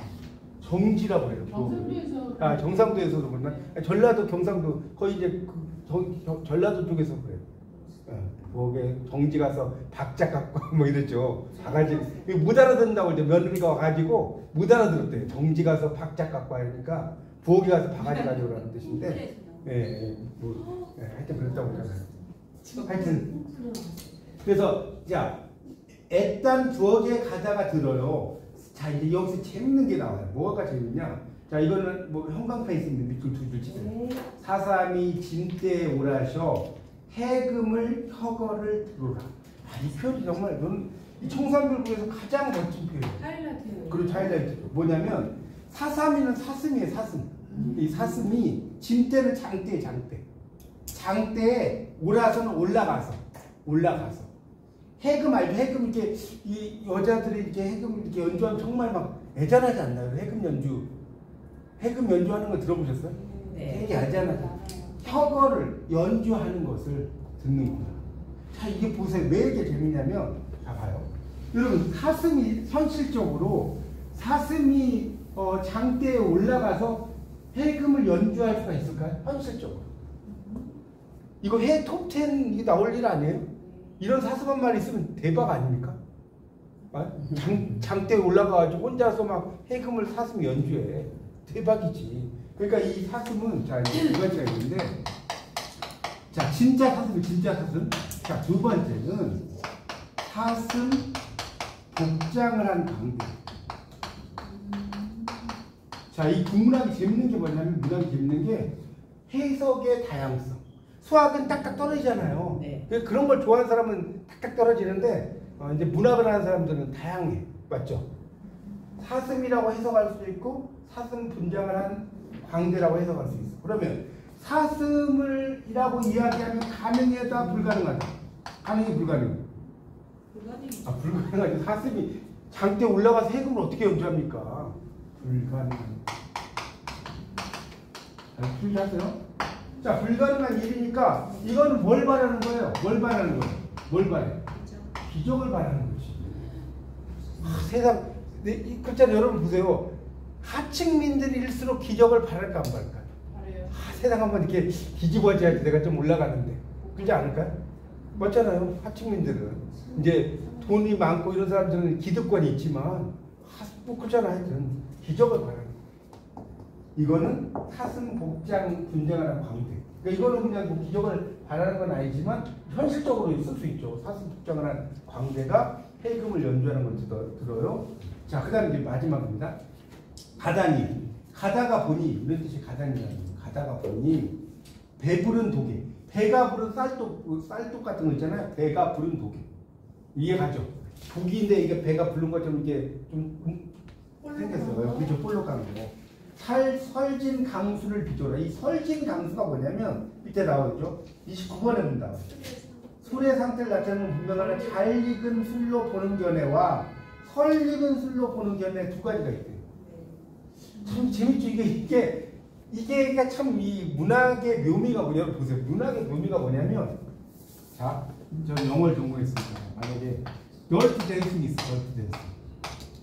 정지라고 해요. 경상도에서 경상도에서도 그러나 전라도 경상도 거의 이제 전라도 쪽에서 그래요. 부엌에 정지 가서 박자 갖고 뭐 이랬죠. 가가지 못 알아듣는다고 이제 며느리가 와가지고 못 알아들었대요. 정지 가서 박자 갖고 하니까 부엌에 가서 바가지 가져오라는 뜻인데, 하여튼 그랬다고 그러잖아요. 하여튼 그래서 자 애딴 부엌에 가다가 들어요. 자 이제 여기서 재밌는 게 나와요. 뭐가 재밌냐? 자 이거는 뭐 형광펜 있습니다. 밑줄 두 줄 치세요. 사삼이 진때에 오라셔 해금을 혀거를 들어라. 이 표현이 정말 이 청산별구에서 가장 멋진 표현이에요. 하이라이트. 그리고 하이라이트죠. 뭐냐면 사삼이는 사슴이에요. 사슴. 이 사슴이 진때는 장대에 오라서는 올라가서 해금 알죠? 해금 이렇게 이 여자들이 이렇게 해금 이렇게 연주하면 정말 막 애잔하지 않나요? 해금 연주하는 거 들어보셨어요? 네. 되게 애잔하죠. 혀거를 연주하는 것을 듣는구나. 자 이게 보세요. 왜 이게 재밌냐면 자 봐요. 여러분 사슴이 현실적으로 장대에 올라가서 해금을 연주할 수가 있을까요? 현실적으로. 이거 톱10 이게 나올 일 아니에요? 이런 사슴 한 마리 있으면 대박 아닙니까? 장대에 올라가가지고 혼자서 막 해금을 사슴이 연주해. 대박이지. 그러니까 이 사슴은 자 이제 두 가지가 있는데 자 진짜 사슴. 자 두 번째는 사슴 복장을 한 광대. 자 이 국문학이 재밌는 게 뭐냐면 문학이 재밌는 게 해석의 다양성. 수학은 딱딱 떨어지잖아요. 네. 그런 걸 좋아하는 사람은 딱딱 떨어지는데 이제 문학을 하는 사람들은 다양해. 맞죠? 사슴이라고 해석할 수도 있고 사슴 분장을 한 광대라고 해석할 수 있어. 그러면 사슴을이라고 이야기하면 가능하다 불가능하다. 불가능해. 불가능하죠. 사슴이 장대에 올라가서 해금을 어떻게 연주합니까? 불가능합니다. 잘 풀이하세요. 자, 불가능한 일이니까 이거는 뭘 바라는 거예요? 뭘 바라는 거예요? 기적을 바라는 거지. 세상, 그렇잖아요. 여러분 보세요. 하층민들일수록 기적을 바랄까 안 바랄까? 세상 한번 이렇게 뒤집어져야지 내가 좀 올라가는데. 그렇지 않을까요? 맞잖아요. 하층민들은. 이제 돈이 많고 이런 사람들은 기득권이 있지만, 뭐 그렇잖아요. 하여튼. 기적을 바라는 거예요. 이거는 사슴 복장 분장하는 광대. 그러니까 이거는 그냥 뭐 기적을 바라는 건 아니지만 현실적으로 쓸 수 있죠. 사슴 복장을 한 광대가 해금을 연주하는 걸 들어요. 자, 그 다음에 이제 마지막입니다. 가다니. 가다가 보니, 이런 뜻이 가다니라는 거예요. 가다가 보니 배부른 도개. 배가 부른 쌀독 같은 거 있잖아요. 배가 부른 도개. 이해가죠? 독인데 이게 배가 부른 것처럼 이게 좀 생겼어요. 그렇죠? 볼록 간 거. 설진 강수를 비춰라. 이 설진 강수가 뭐냐면 밑에 나오죠. 29번에 본다. 술의 상태를 나타내는 분명한 잘 익은 술로 보는 견해와 설 익은 술로 보는 견해 두 가지가 있대요. 참 재밌죠. 이게 참 이 문학의 묘미가 뭐냐면 보세요. 문학의 묘미가 뭐냐면 자, 저 영어를 전공했습니다. 만약에 더티 댄싱이 있어. 더티 댄싱.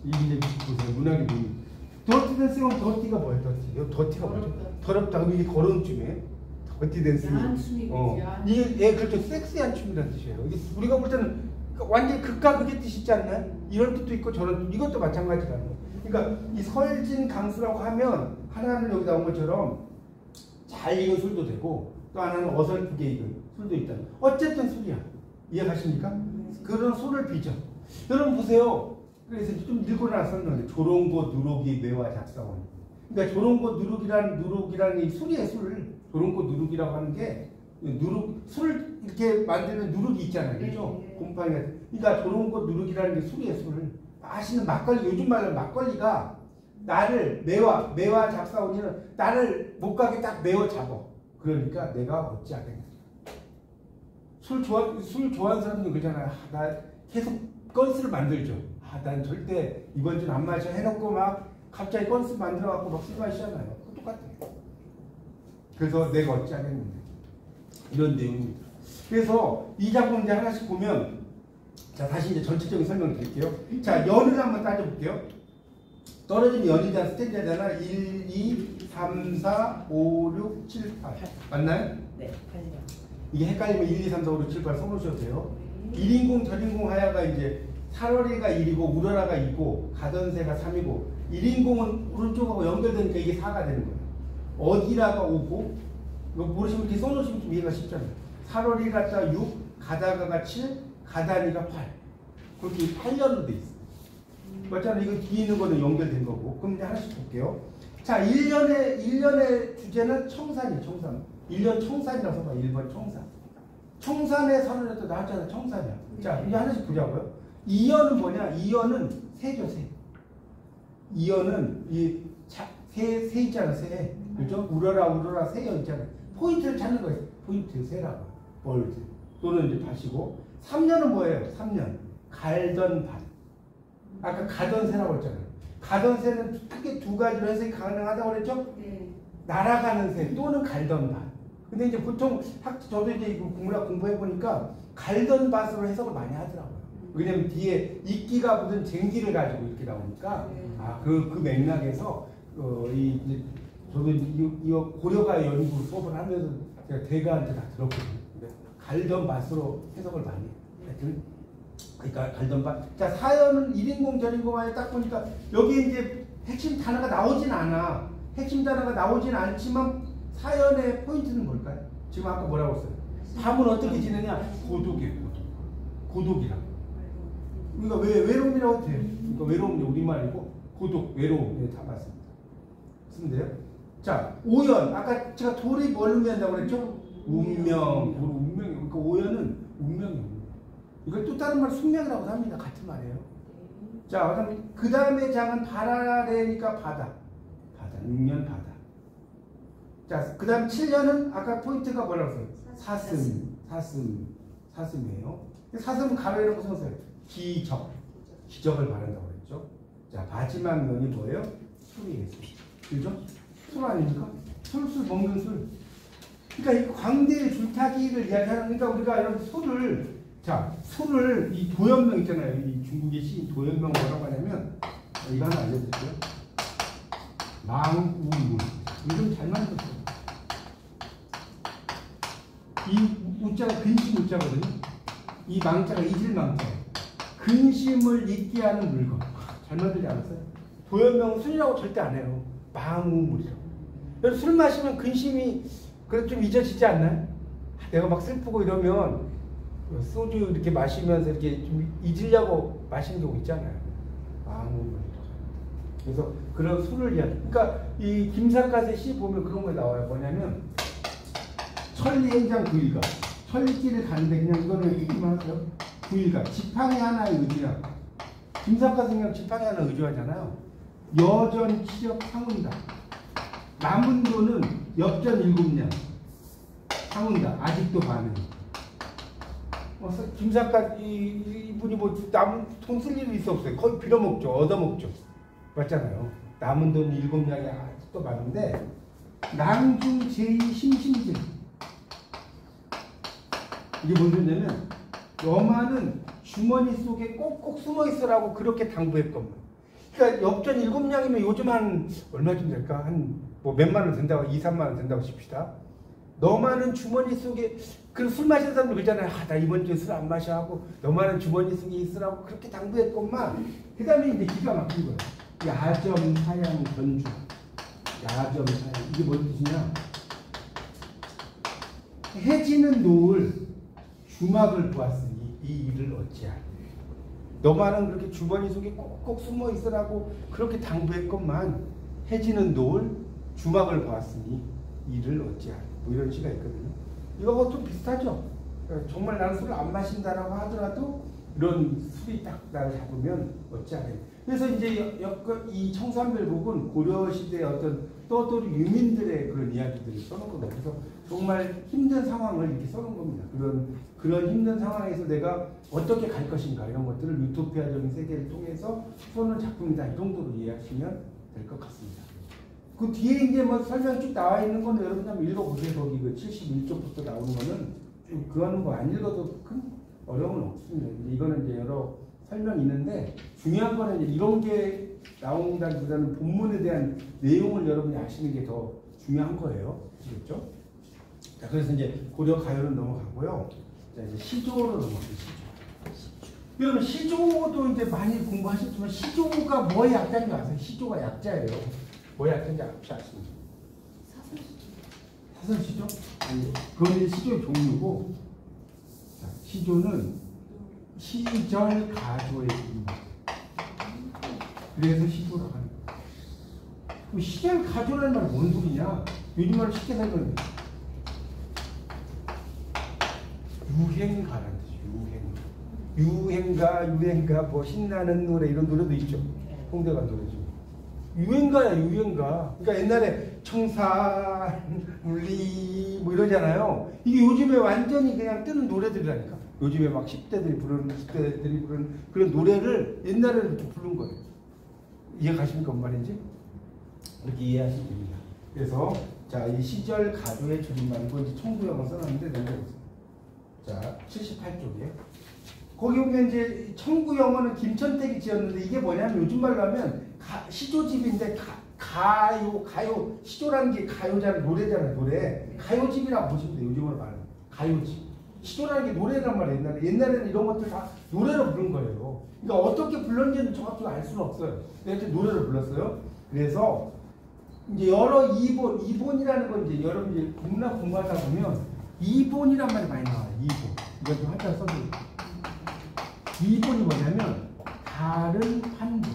이게 보세요. 문학의 묘미. 더티 댄싱은 더티가 뭐예요? 더티가 뭐죠? 더럽다. 그럼 이게 거러운 춤이에요? 더티 댄싱이. 야한 춤이겠지. 이게 그렇죠. 섹시한 춤이라는 뜻이에요. 이게 우리가 볼 때는 완전 극과 극의 뜻이 있지 않나요? 이런 뜻도 있고 저런 뜻, 이것도 마찬가지라는 거예요. 그러니까 이 설진 강수라고 하면 하나는 여기 나온 것처럼 잘 익은 술도 되고 또 하나는 어설프게 익은 술도 있다. 어쨌든 술이야. 이해가십니까? 그런 술을 빚어. 여러분 보세요. 그래서 좀 읽고 나서는 조롱고 누룩이 매화 작사원. 그러니까 조롱고 누룩이라는 이 술이에요, 술. 조롱고 누룩이라고 하는 게 술 이렇게 만들면 누룩이 있잖아요, 그죠? 곰팡이가. 그러니까 조롱고 누룩이라는 게 술이에요, 술. 맛있는 막걸리, 요즘 말로 막걸리가 나를 매화 작사원이는 나를 못 가게 딱 매워 잡어. 그러니까 내가 어찌하겠냐. 술 좋아하는 사람들 그러잖아요. 나 계속 건스를 만들죠. 난 절대 이번 주는 안 마셔 해놓고 막 갑자기 건스 만들어갖고 막 술 마시잖아요. 그거 똑같아요. 그래서 내가 어찌하겠는데. 이런 내용입니다. 그래서 이 작품 이제 하나씩 보면, 자, 다시 이제 전체적인 설명 드릴게요. 자, 연을 한번 따져볼게요. 떨어지면 연이 대한 스탠자잖아. 1, 2, 3, 4, 5, 6, 7, 8. 맞나요? 네, 아니요. 이게 헷갈리면 1, 2, 3, 4, 5, 6, 7, 8 써놓으셔도 돼요. 1인공, 절인공 하야가 이제 살월이가 1이고 우러라가 2고 가던새가 3이고 1인공은 오른쪽하고 연결되니까 이게 4가 되는 거예요. 어디라가 5고 이거 모르시면 이렇게 써놓으시면 좀 이해가 쉽잖아요. 살월이가 6, 가다가가 7, 가다니가 8. 그렇게 8년으로 돼 있어요. 맞잖아요. 이거 뒤에 있는 거는 연결된 거고. 그럼 이제 하나씩 볼게요. 자, 1년의 주제는 청산이에요. 청산. 1년 청산이라고 써봐. 1번 청산. 청산의 선언에도 나왔잖아요. 청산이야. 자, 이제 하나씩 보자고요. 2년은 뭐냐? 2년은 새죠, 새. 2년은 새 있잖아, 새. 그죠? 우러라 새여 있잖아요. 포인트를 찾는 거예요. 포인트, 새라고. 월드. 또는 이제 밭이고. 3년은 뭐예요? 3년. 갈던 밭. 아까 가던 새라고 했잖아요. 가던 새는 크게 두 가지로 해석이 가능하다고 그랬죠? 네. 날아가는 새 또는 갈던 밭. 근데 이제 보통 저도 이제 국문학 공부해 보니까 갈던 밭으로 해석을 많이 하더라고요. 왜냐면 뒤에 이끼가 묻은 쟁기를 가지고 이렇게 나오니까 그 맥락에서 이제 저도 이거 고려가 연구로 수업을 하면서 제가 대가한테 다 들었거든요. 갈던 밭으로 해석을 많이 해요. 그러니까 갈던 밭. 자, 사연은 1인공 절인공 안에 딱 보니까 여기 이제 핵심 단어가 나오진 않아. 핵심 단어가 나오진 않지만 사연의 포인트는 뭘까요? 지금 아까 뭐라고 했어요? 밤은 어떻게 지내냐? 고독이에요. 고독이라고. 그러니까 외로움이라고 돼요. 그러니까 외로움이 우리말이고 고독, 외로움. 네, 다 맞습니다. 쓰면 돼요. 자, 오연. 아까 제가 돌이 뭘 의미한다고 그랬죠? 운명. 운명이에요. 그러니까 오연은 운명이에요. 이걸 또 다른 말 숙명이라고 합니다. 같은 말이에요. 자, 그 다음에 장은 바라래니까 바다. 6년 바다. 자, 그 다음 7년은 아까 포인트가 뭐라고 했어요? 사슴이에요. 사슴은 가로에놓고 서서요. 기적을 바란다고 그랬죠. 자, 마지막 면이 뭐예요? 술이에요. 그죠? 술 아닙니까? 술 먹는 술. 그러니까 이 광대의 줄타기를 이야기하는, 그러니까 우리가 이런 술을 이 도연명 있잖아요. 이 중국의 시인 도연명 뭐라고 하냐면 이거 하나 알려드릴게요. 망우물. 이름 잘 만들었어요. 이 우자가 근심 우자거든요. 이 망자가 이질망자예요. 근심을 잊게 하는 물건. 잘 만들지 않았어요? 도연명은 술이라고 절대 안 해요. 망우물이라고. 여러분 술 마시면 근심이 그래도 좀 잊어지지 않나요? 내가 막 슬프고 이러면 소주 이렇게 마시면서 이렇게 좀 잊으려고 마시는 경우 있잖아요. 망우물. 그래서 그런 술을 그러니까 이 김삿갓의 시 보면 그런 거 나와요. 뭐냐면 천리행장 구일가. 천리길을 가는데 그냥 이거는 읽기만 하세요. 구일가. 지팡이 하나의 의지야. 김삿갓은 그냥 지팡이 하나 의지하잖아요. 여전 치력 상운다. 남은 돈은 엽전 7냥 상운다. 아직도 반응. 김삿갓 이분이 뭐 남은 돈 쓸 일이 있어 없어요. 거의 빌어먹죠. 얻어먹죠. 맞잖아요. 남은 돈 7냥이 아직도 많은데 낭중 제2 심심질. 이게 뭔 소리냐면 여마는 주머니 속에 꼭꼭 숨어 있으라고 그렇게 당부했건만. 그러니까 엽전 7냥이면 요즘 한 얼마쯤 될까? 한 뭐 몇만 원 된다고 2, 3만 원 된다고 칩시다. 너만은 주머니 속에 그 술 마시는 사람들 그러잖아요. 나 이번 주에 술 안 마셔 하고 너만은 주머니 속에 있으라고 그렇게 당부했건만. 그 다음에 이제 기가 막힌 거예요. 야점 사양 전주. 야점 사양. 이게 뭔 뜻이냐? 해지는 노을 주막을 보았으니 이 일을 어찌하리. 너만은 그렇게 주머니 속에 꼭꼭 숨어 있으라고 그렇게 당부했건만 해지는 노을 주막을 보았으니 이를 어찌하리. 뭐 이런 시가 있거든요. 이거하고 좀 비슷하죠. 정말 나는 술을 안 마신다라고 하더라도 이런 술이 딱 나를 잡으면 어찌하리. 그래서 이제 이 청산별곡은 고려시대의 어떤 떠돌이 유민들의 그런 이야기들을 써놓은 겁니다. 그래서 정말 힘든 상황을 이렇게 써놓은 겁니다. 그런 힘든 상황에서 내가 어떻게 갈 것인가 이런 것들을 유토피아적인 세계를 통해서 써놓은 작품이다. 이 정도로 이해하시면 될 것 같습니다. 그 뒤에 이제 뭐 설명 쭉 나와 있는 건 여러분 한번 읽어보세요. 거기 그 71쪽부터 나오는 거는 그거는 뭐 안 읽어도 큰 어려움은 없습니다. 이거는 이제 여러 설명이 있는데 중요한 거는 이제 이런 게 나온다기보다는 본문에 대한 내용을 여러분이 아시는 게 더 중요한 거예요. 아시겠죠? 자, 그래서 이제 고려 가요는 넘어가고요. 자, 이제 시조로 넘어가겠습니다. 여러분 시조도 이제 많이 공부하셨지만 시조가 뭐의 약자인지 아세요? 시조가 약자예요. 뭐의 약자인지 혹시 아십니까? 사선시조? 아니, 그건 이제 시조의 종류고, 자, 시조는 시절 가조의 종류입니다. 그래서 시조라고 하는 거예요. 그럼 시절 가조라는 말은 뭔 소리냐? 요즘 말로 쉽게 설명해. 유행가라는 뜻이에요. 유행가, 뭐 신나는 노래 이런 노래도 있죠. 홍대가 노래죠. 유행가야, 유행가. 그러니까 옛날에 청산, 물리 뭐 이러잖아요. 이게 요즘에 완전히 그냥 뜨는 노래들이라니까. 요즘에 막 10대들이 부르는, 20대들이 부르는 그런 노래를 옛날에는 이렇게 부른 거예요. 이해 가십니까? 뭔 말인지? 이렇게 이해하시면 됩니다. 그래서 자, 이 시절 가조의 줄임말이고 이제 청구형을 써놨는데 넘겨보세요. 자, 78쪽에 거기 보면 이제 청구영어는 김천택이 지었는데 이게 뭐냐면 요즘 말로 하면 시조집인데 가요 시조라는 게 가요잖아요. 노래잖아요. 노래 가요집이라고 보시면 돼요. 요즘으로 말하면 가요집. 시조라는 게 노래란 말이에요. 옛날에는 이런 것들 다 노래로 부른 거예요. 그러니까 어떻게 불렀는지는 정확히 알 수는 없어요. 근데 노래로 불렀어요. 그래서 이제 여러 이본이라는 건 이제 여러분이 문학 공부하다 보면 이본이란 말이 많이 나와요. 이본. 이거 좀 한자 써드릴게요. 이본이 뭐냐면 다른 판본.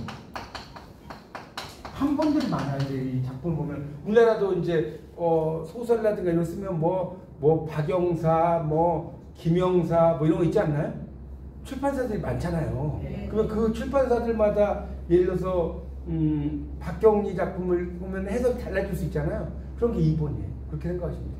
판본들이 많아요. 이제 이 작품을 보면 우리나라도 이제 소설이라든가 이런 쓰면 뭐 박영사, 뭐 김영사 뭐 이런 거 있지 않나요? 출판사들이 많잖아요. 네. 그러면 그 출판사들마다 예를 들어서 박경리 작품을 보면 해석이 달라질 수 있잖아요. 그런 게 이본이에요. 그렇게 생각하시면 돼요.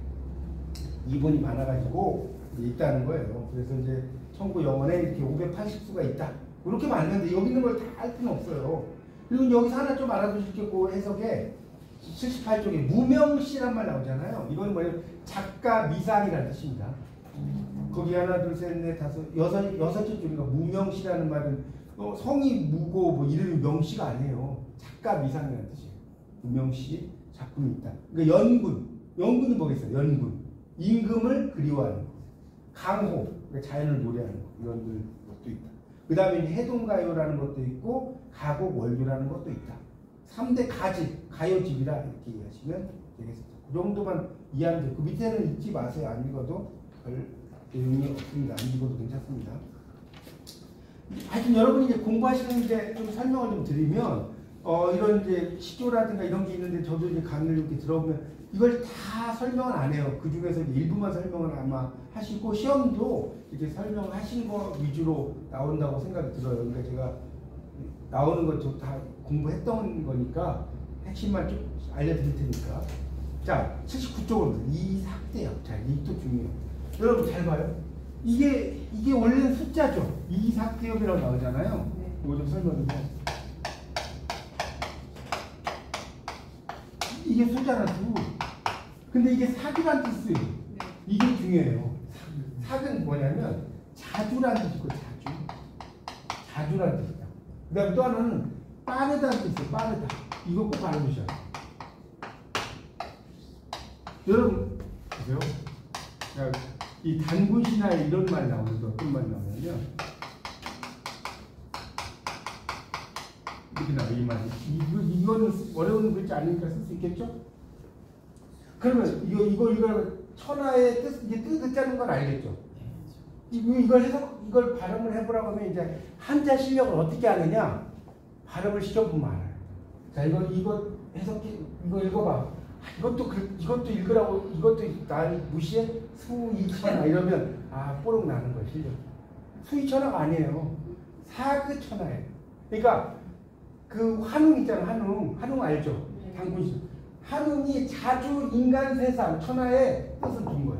이본이 많아가지고 있다는 거예요. 그래서 이제 청구 영원에 이렇게 580수가 있다. 이렇게 많은데 여기 있는 걸 다 할 필요는 없어요. 그리고 여기서 하나 좀 알아두실 게 그 해석에 78쪽에 무명시란 말 나오잖아요. 이건 뭐예요? 작가 미상이라는 뜻입니다. 거기 하나, 둘, 셋, 넷, 다섯, 여섯째 줄인가 무명시라는 말은 성이 무고 뭐 이름이 명시가 아니에요. 작가 미상이라는 뜻이에요. 무명시 작품이 있다. 그러니까 연군이 뭐겠어요? 연군. 임금을 그리워하는 거. 강호, 그러니까 자연을 노래하는 거. 이런 것도 있다. 그 다음에 해동가요라는 것도 있고 가곡 월교라는 것도 있다. 3대 가요집이라 이렇게 이해하시면 되겠습니다. 그 정도만 이해하면 돼요. 그 밑에는 읽지 마세요. 안 읽어도 별 내용이 없습니다. 안 읽어도 괜찮습니다. 하여튼 여러분이 이제 공부하시는데 좀 설명을 좀 드리면 이런 이제 시조라든가 이런 게 있는데 저도 이제 강의를 이렇게 들어보면 이걸 다 설명은 안 해요. 그 중에서 일부만 설명을 아마 하시고 시험도 이렇게 설명하신 거 위주로 나온다고 생각이 들어요. 그러니까 제가 나오는 것 좀 다 공부했던 거니까 핵심만 좀 알려드릴 테니까. 자, 79쪽으로 이삭대역. 자, 이것도 중요해요. 여러분 잘 봐요. 이게 원래는 숫자죠. 이삭대역이라고 나오잖아요. 이거 좀 설명해주세요. 이게 숫자란 수. 근데 이게 사주란 뜻이에요. 이게 중요해요. 사주는 뭐냐면 자주란 뜻이고 자주란 뜻이다. 그 다음에 또 하나는 빠르다는 뜻이에요. 빠르다. 이거 꼭 알아두셔야 돼요. 여러분 보세요. 이 단군시나에 이런 말 나오는데 어떤 말 나오냐면 이렇게 나와요. 이 말이. 이거는 어려운 글자 아니니까 쓸 수 있겠죠? 그러면 이거 천하의 뜻, 이게 뜻 짜는 건 알겠죠? 이걸 해서 이걸 발음을 해보라고 하면 이제 한자 실력을 어떻게 하느냐? 발음을 시켜보면 알아요. 자, 이거 해석해, 이거 읽어봐. 이것도 읽으라고, 이것도 날 무시해? 수이천하 이러면, 뽀록 나는 거야, 실력. 수이천하가 아니에요. 사그천하예요. 그러니까, 그 한웅 있잖아, 한웅. 한웅 알죠? 당군시. 한웅이 자주 인간 세상, 천하의 뜻을 둔 거야.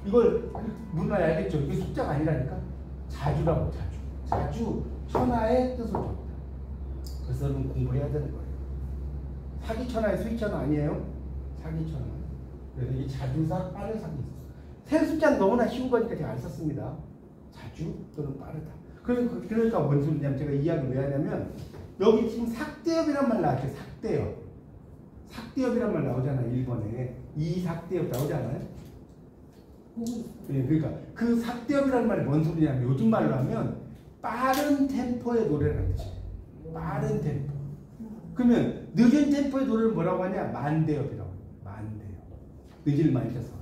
이걸, 문화에 알겠죠? 이게 숫자가 아니라니까? 자주라고, 자주. 자주, 천하의 뜻을 줬다. 그래서 여러분 공부를 해야 되는 거예요. 사기천하의 수이천하 아니에요? 사기천하. 그래서 이 자주사, 빠르사기 있었어요. 세 숫자는 너무나 쉬운 거니까 제가 안 썼습니다. 자주 또는 빠르다. 그러니까 뭔 소리냐면 제가 이 이야기를 왜 하냐면 여기 지금 삭대엽이란 말 나왔죠. 삭대엽. 삭대엽이란 말 나오잖아요. 1번에. 이삭대엽 나오잖아요. 네, 그러니까 그 삭대엽이라는 말이 뭔 소리냐면 요즘 말로 하면 빠른 템포의 노래라는 뜻이에요. 빠른 템포. 그러면 늦은 템포의 노래를 뭐라고 하냐? 만대엽이라고. 만대엽. 늦을 많이 쳐서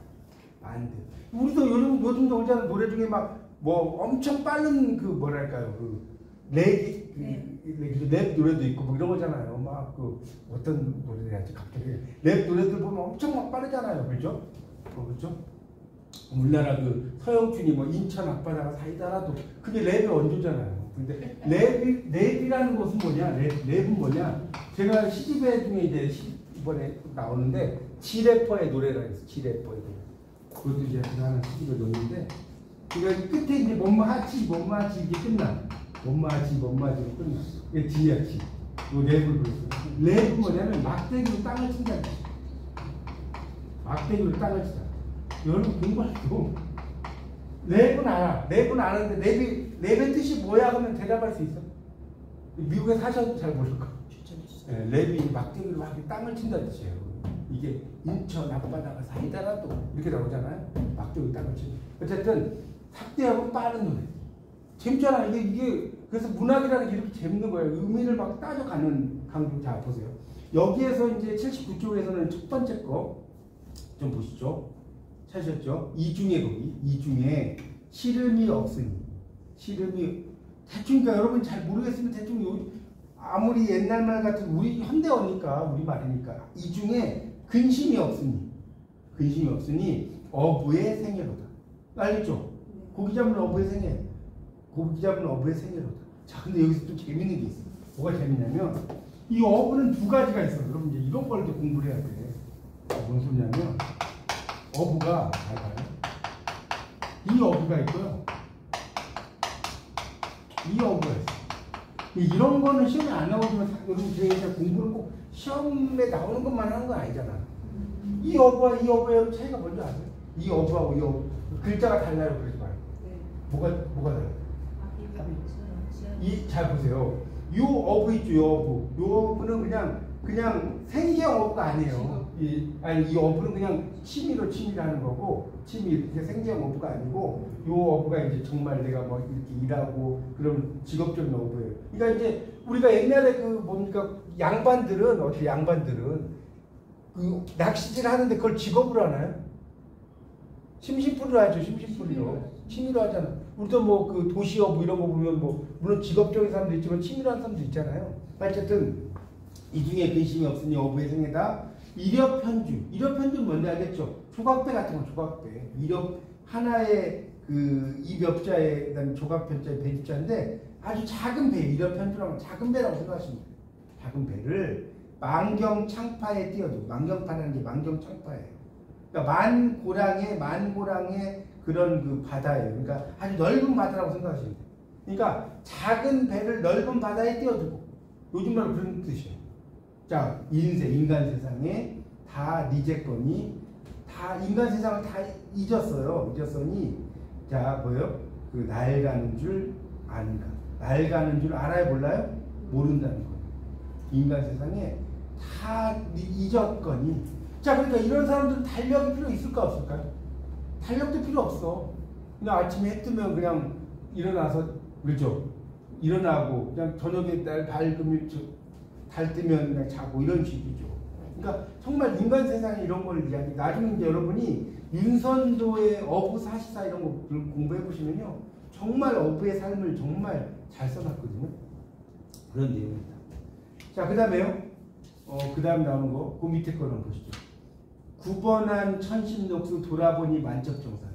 만대엽. 우리도 요즘도 오잖아. 노래 중에 막 뭐 엄청 빠른 그 뭐랄까요? 그 랩 노래도 있고 뭐 이런 거잖아요. 막 그 어떤 노래를 해야지 갑자기 랩 노래들 보면 엄청 막 빠르잖아요. 그렇죠? 그렇죠? 우리나라 그 서영춘이 뭐 인천 앞바다가 사이다라도 그게 랩의 원조잖아요. 근데 랩이라는 것은 뭐냐? 랩은 뭐냐? 제가 시집애 중에 이제 이번에 나오는데 지래퍼의 노래라 해서 지래퍼의 노래. 그것도 이제 하나 시집에 넣었는데 그러니까 끝에 이제 뭐뭐하지 이게 끝나. 뭐뭐하지로 끝나. 이게 지야 지. 요 랩을 불렀어요. 랩은 뭐냐면 막대기로 땅을 친다는 뜻이에요. 막대기로 땅을 치다. 여러분 공부할 때도 랩은 알아. 랩은 아는데 랩의 뜻이 뭐야? 하면 대답할 수 있어. 미국에 사셔도 잘 모를 거. 네, 랩이 막대기로 막 땅을 친다는 뜻이에요. 이게 인천 앞바다가 사이다라도 이렇게 나오잖아요. 막대기로 땅을 치는. 어쨌든 삭대하고 빠른 노래. 재밌잖아. 이게 그래서 문학이라는 게 이렇게 재밌는 거예요. 의미를 막 따져가는 강조. 자 보세요. 여기에서 이제 79쪽에서는 첫 번째 거 좀 보시죠. 찾으셨죠? 이중에 시름이 없으니. 시름이 대충 그러니까 여러분 잘 모르겠으면 대충 아무리 옛날 말 같은 우리 현대어니까 우리 말이니까 이중에 근심이 없으니 어부의 생애로다. 알겠죠? 고기 잡는 어부의 생애. 고기 잡는 어부의 생애로다. 자 근데 여기서 또 재밌는 게 있어. 뭐가 재밌냐면 이 어부는 두 가지가 있어. 여러분 이제 이런 걸 좀 공부를 해야 돼. 뭔 소리냐면 어부가 잘 봐요. 이 어부가 있고요. 이 어부가 있어. 이런 거는 시험에 안 나오지만 여러분 제가 공부를 꼭 시험에 나오는 것만 하는 건 아니잖아. 이 어부와 이 어부의 차이가 뭔지 아세요? 이 어부하고 이 어부 글자가 달라요. 그러지 말고. 뭐가 달라요? 잘 보세요. 요 어부 있죠. 요 어부는 그냥 생계형 어부가 아니에요. 이 어부는 그냥 취미로 하는 거고, 이게 생계형 어부가 아니고, 요 어부가 이제 정말 내가 뭐 이렇게 일하고, 그런 직업적인 어부예요. 그러니까 이제 우리가 옛날에 양반들은, 그 낚시질 하는데 그걸 직업으로 하나요? 심심풀이로 하죠. 심심풀이로. 취미로 하잖아. 우리도 뭐 그 도시어부 이런 거 보면 뭐, 물론 직업적인 사람도 있지만 취미로 하는 사람도 있잖아요. 어쨌든, 이 중에 근심이 없으니 어부의 생애다. 이렵편주는 뭔지 알겠죠? 조각배 같은 거, 조각배. 이렵, 하나의 그 이렵자에, 그 다음에 조각편자에 배집자인데 아주 작은 배, 이렵편주라고 작은 배라고 생각하시면 돼요. 작은 배를 만경창파에 띄워두고, 만경파라는 게 만경창파예요. 그러니까 만고랑의 그런 그 바다예요. 그러니까 아주 넓은 바다라고 생각하시면 돼요. 그러니까 작은 배를 넓은 바다에 띄워두고, 요즘 말로 그런 뜻이에요. 자, 인간 세상에 다 니제거니, 다 인간 세상을 다 잊었으니, 자, 뭐예요? 그 낡가는 줄 아는가? 낡가는 줄 알아요, 몰라요? 모른다는 거예요. 인간 세상에 다 잊었거니. 자, 그러니까 이런 사람들은 달력이 필요 있을까 없을까요? 달력도 필요 없어. 그냥 아침에 해 뜨면 그냥 일어나서, 그렇죠? 일어나고 그냥 저녁에 달 뜨면 그냥 자고 이런 식이죠. 그러니까 정말 인간 세상에 이런 걸 이야기. 나중에 이제 여러분이 윤선도의 어부 사시사 이런 거 공부해 보시면요, 정말 어부의 삶을 정말 잘 써놨거든요. 그런 내용입니다. 자, 그 다음에요. 그 다음 나오는 거, 그 밑에 거는 보시죠. 9번한 천신녹수 돌아보니 만첩정산.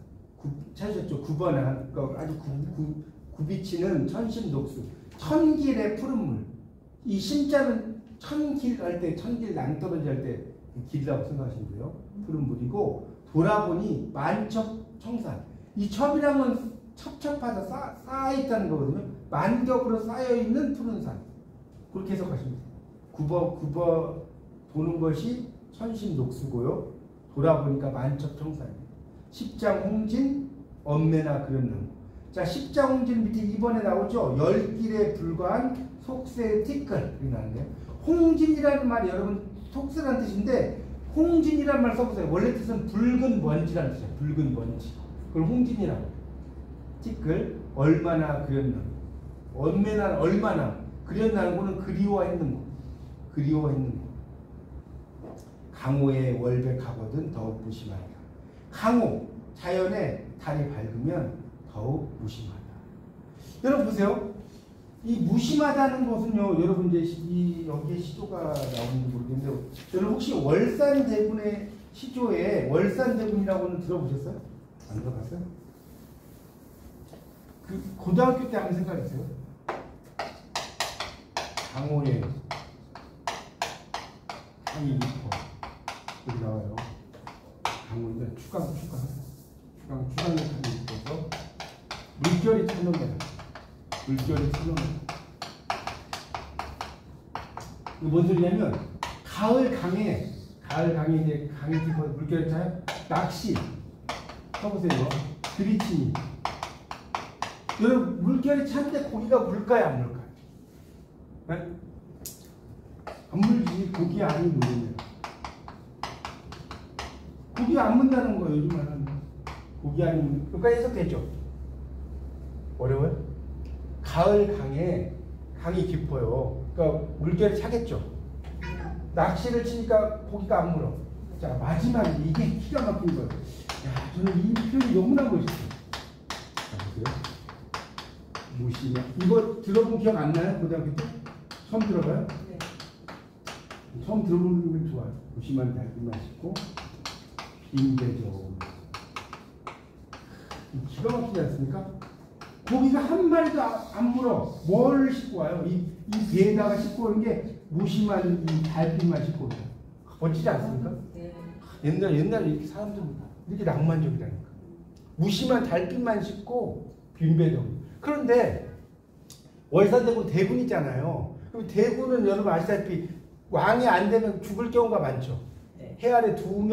찾으셨죠? 9번한, 그러니까 아주 굽이치는 천신녹수. 천길의 푸른물. 이 신자는 천길 할 때, 천길 낭떠러지 할 때 길이라고 생각하시면 돼요. 푸른물이고, 돌아보니 만첩청산. 이 첩이란 건 첩첩하다 쌓여있다는 거거든요. 만겹으로 쌓여있는 푸른 산. 그렇게 해석하시면 돼요. 굽어 도는 것이 천신녹수고요. 돌아보니까 만첩청산이에요. 십장 홍진 엄매나 그렸는. 자, 십장 홍진 밑에 2번에 나오죠. 열길에 불과한 속세 티끌 이렇게 나오네요. 홍진이라는 말이 여러분 속세라는 뜻인데 홍진이라는 말 써보세요. 원래 뜻은 붉은 먼지라는 뜻이에요. 붉은 먼지. 그걸 홍진이라고. 티끌 얼마나 그렸는. 엄매나 얼마나 그렸나는 거는 그리워했는 거. 그리워했는 거. 강호에 월백하거든 더욱 무심하다. 강호, 자연에 달이 밝으면 더욱 무심하다. 여러분 보세요. 이 무심하다는 것은요, 여러분 이제 여기에 시조가 나오는지 모르겠는데, 여러분 혹시 월산대군의 시조에 월산대군이라고는 들어보셨어요? 안 들어봤어요? 그 고등학교 때 한번 생각했어요. 강호에 강이 깊어. 여기 나와요. 강호인데 추강에 강이 깊어서 물결이 찾는다. 물결이 찾는다. 이거 뭔 소리냐면 가을 강에 이제 강이 깊어서 물결이 차요. 낚시 쳐보세요. 들이치니. 여러분 물결이 찬데 고기가 물까요 안 물까요? 네? 안 물지. 고기 아닌 물이에요. 고기 안 문다는 거예요. 요즘 말하는 고기 아닌 물. 여기까지 해석되죠? 어려워요? 가을 강이 깊어요. 그러니까 물결이 차겠죠. 낚시를 치니까 고기가 안 물어. 자, 마지막에 이게 기가 막힌 거예요. 야, 저는 이 표현이 너무나 멋있어요. 자, 보세요. 무시냐? 이거 들어본 기억 안 나요? 고등학교 때? 처음 들어봐요? 네. 처음 들어보는 건 좋아요. 무심한 달빛만 씻고 빈대죠. 기가 막히지 않습니까? 고기가 한 마리도 안 물어. 뭘 싣고 와요? 이 배에다가 싣고 오는 게 무심한 이 달빛만 싣고 오죠. 멋지지 않습니까? 네. 옛날에 이렇게 사람들 이렇게 낭만적이라니까. 무심한 달빛만 싣고 빈배죠. 그런데 월산대군 대군 있잖아요. 그럼 대군은 여러분 아시다시피 왕이 안 되면 죽을 경우가 많죠. 네. 해 아래 두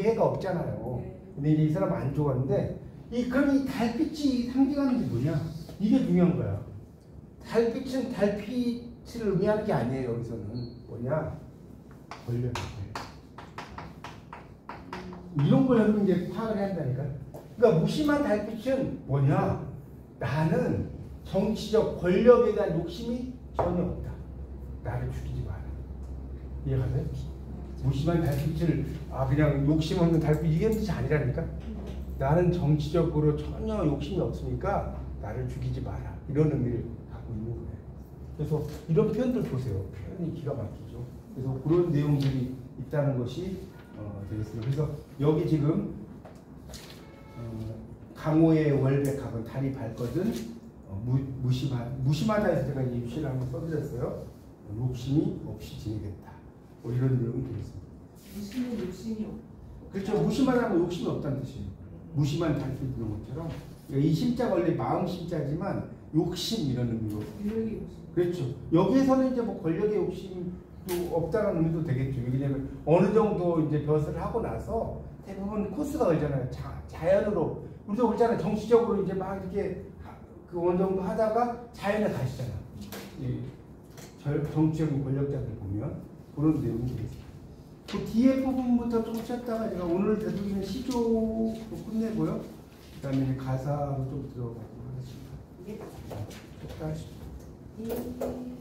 해가 없잖아요. 네. 근데 이제 이 사람은 안 죽었는데 그럼 이 달빛이 상징하는 게 뭐냐? 이게 중요한 거야. 달빛은 달빛을 의미하는 게 아니에요. 여기서는 뭐냐? 권력이에요. 이런 걸 여러분 이제 파악을 해야 한다니까. 그러니까 무심한 달빛은 뭐냐? 나는 정치적 권력에 대한 욕심이 전혀 없다. 나를 죽이지 마라. 이해가세요? 무심한 달빛을 그냥 욕심 없는 달빛 이게 뜻이 아니라니까. 나는 정치적으로 전혀 욕심이 없으니까 나를 죽이지 마라. 이런 의미를 갖고 있는 거예요. 그래서 이런 표현들 보세요. 표현이 기가 막히죠. 그래서 그런 내용들이 있다는 것이 되겠습니다. 그래서 여기 지금 강호의 월백학은 달이 밝거든 무심하다 해서 제가 이 유시를 한번 써드렸어요. 욕심이 없이 지내겠다. 이런 내용이 되겠습니다. 무심은 욕심이 없고. 그렇죠. 무심하다는 욕심이 없다는 뜻이에요. 무심한 달빛 이런 것처럼 이 심자가 원래 마음 심자지만 욕심 이런 의미로. 권력의 욕심. 그렇죠. 여기에서는 이제 뭐 권력의 욕심도 없다는 의미도 되겠죠. 왜냐면 어느 정도 이제 벼슬을 하고 나서 대부분 코스가 걸잖아요. 자연으로 우리도 그렇잖아요. 정치적으로 이제 막 이렇게 어느 정도 하다가 자연에 가시잖아. 정치적인 권력자들 보면 그런 내용이 되겠습니다. 그 뒤에 부분부터 좀 쉬었다가 제가 오늘 대두기는 시조로 끝내고요. 그 다음에 가사로 좀 들어가도록 하겠습니다. 네. 자, 하시죠.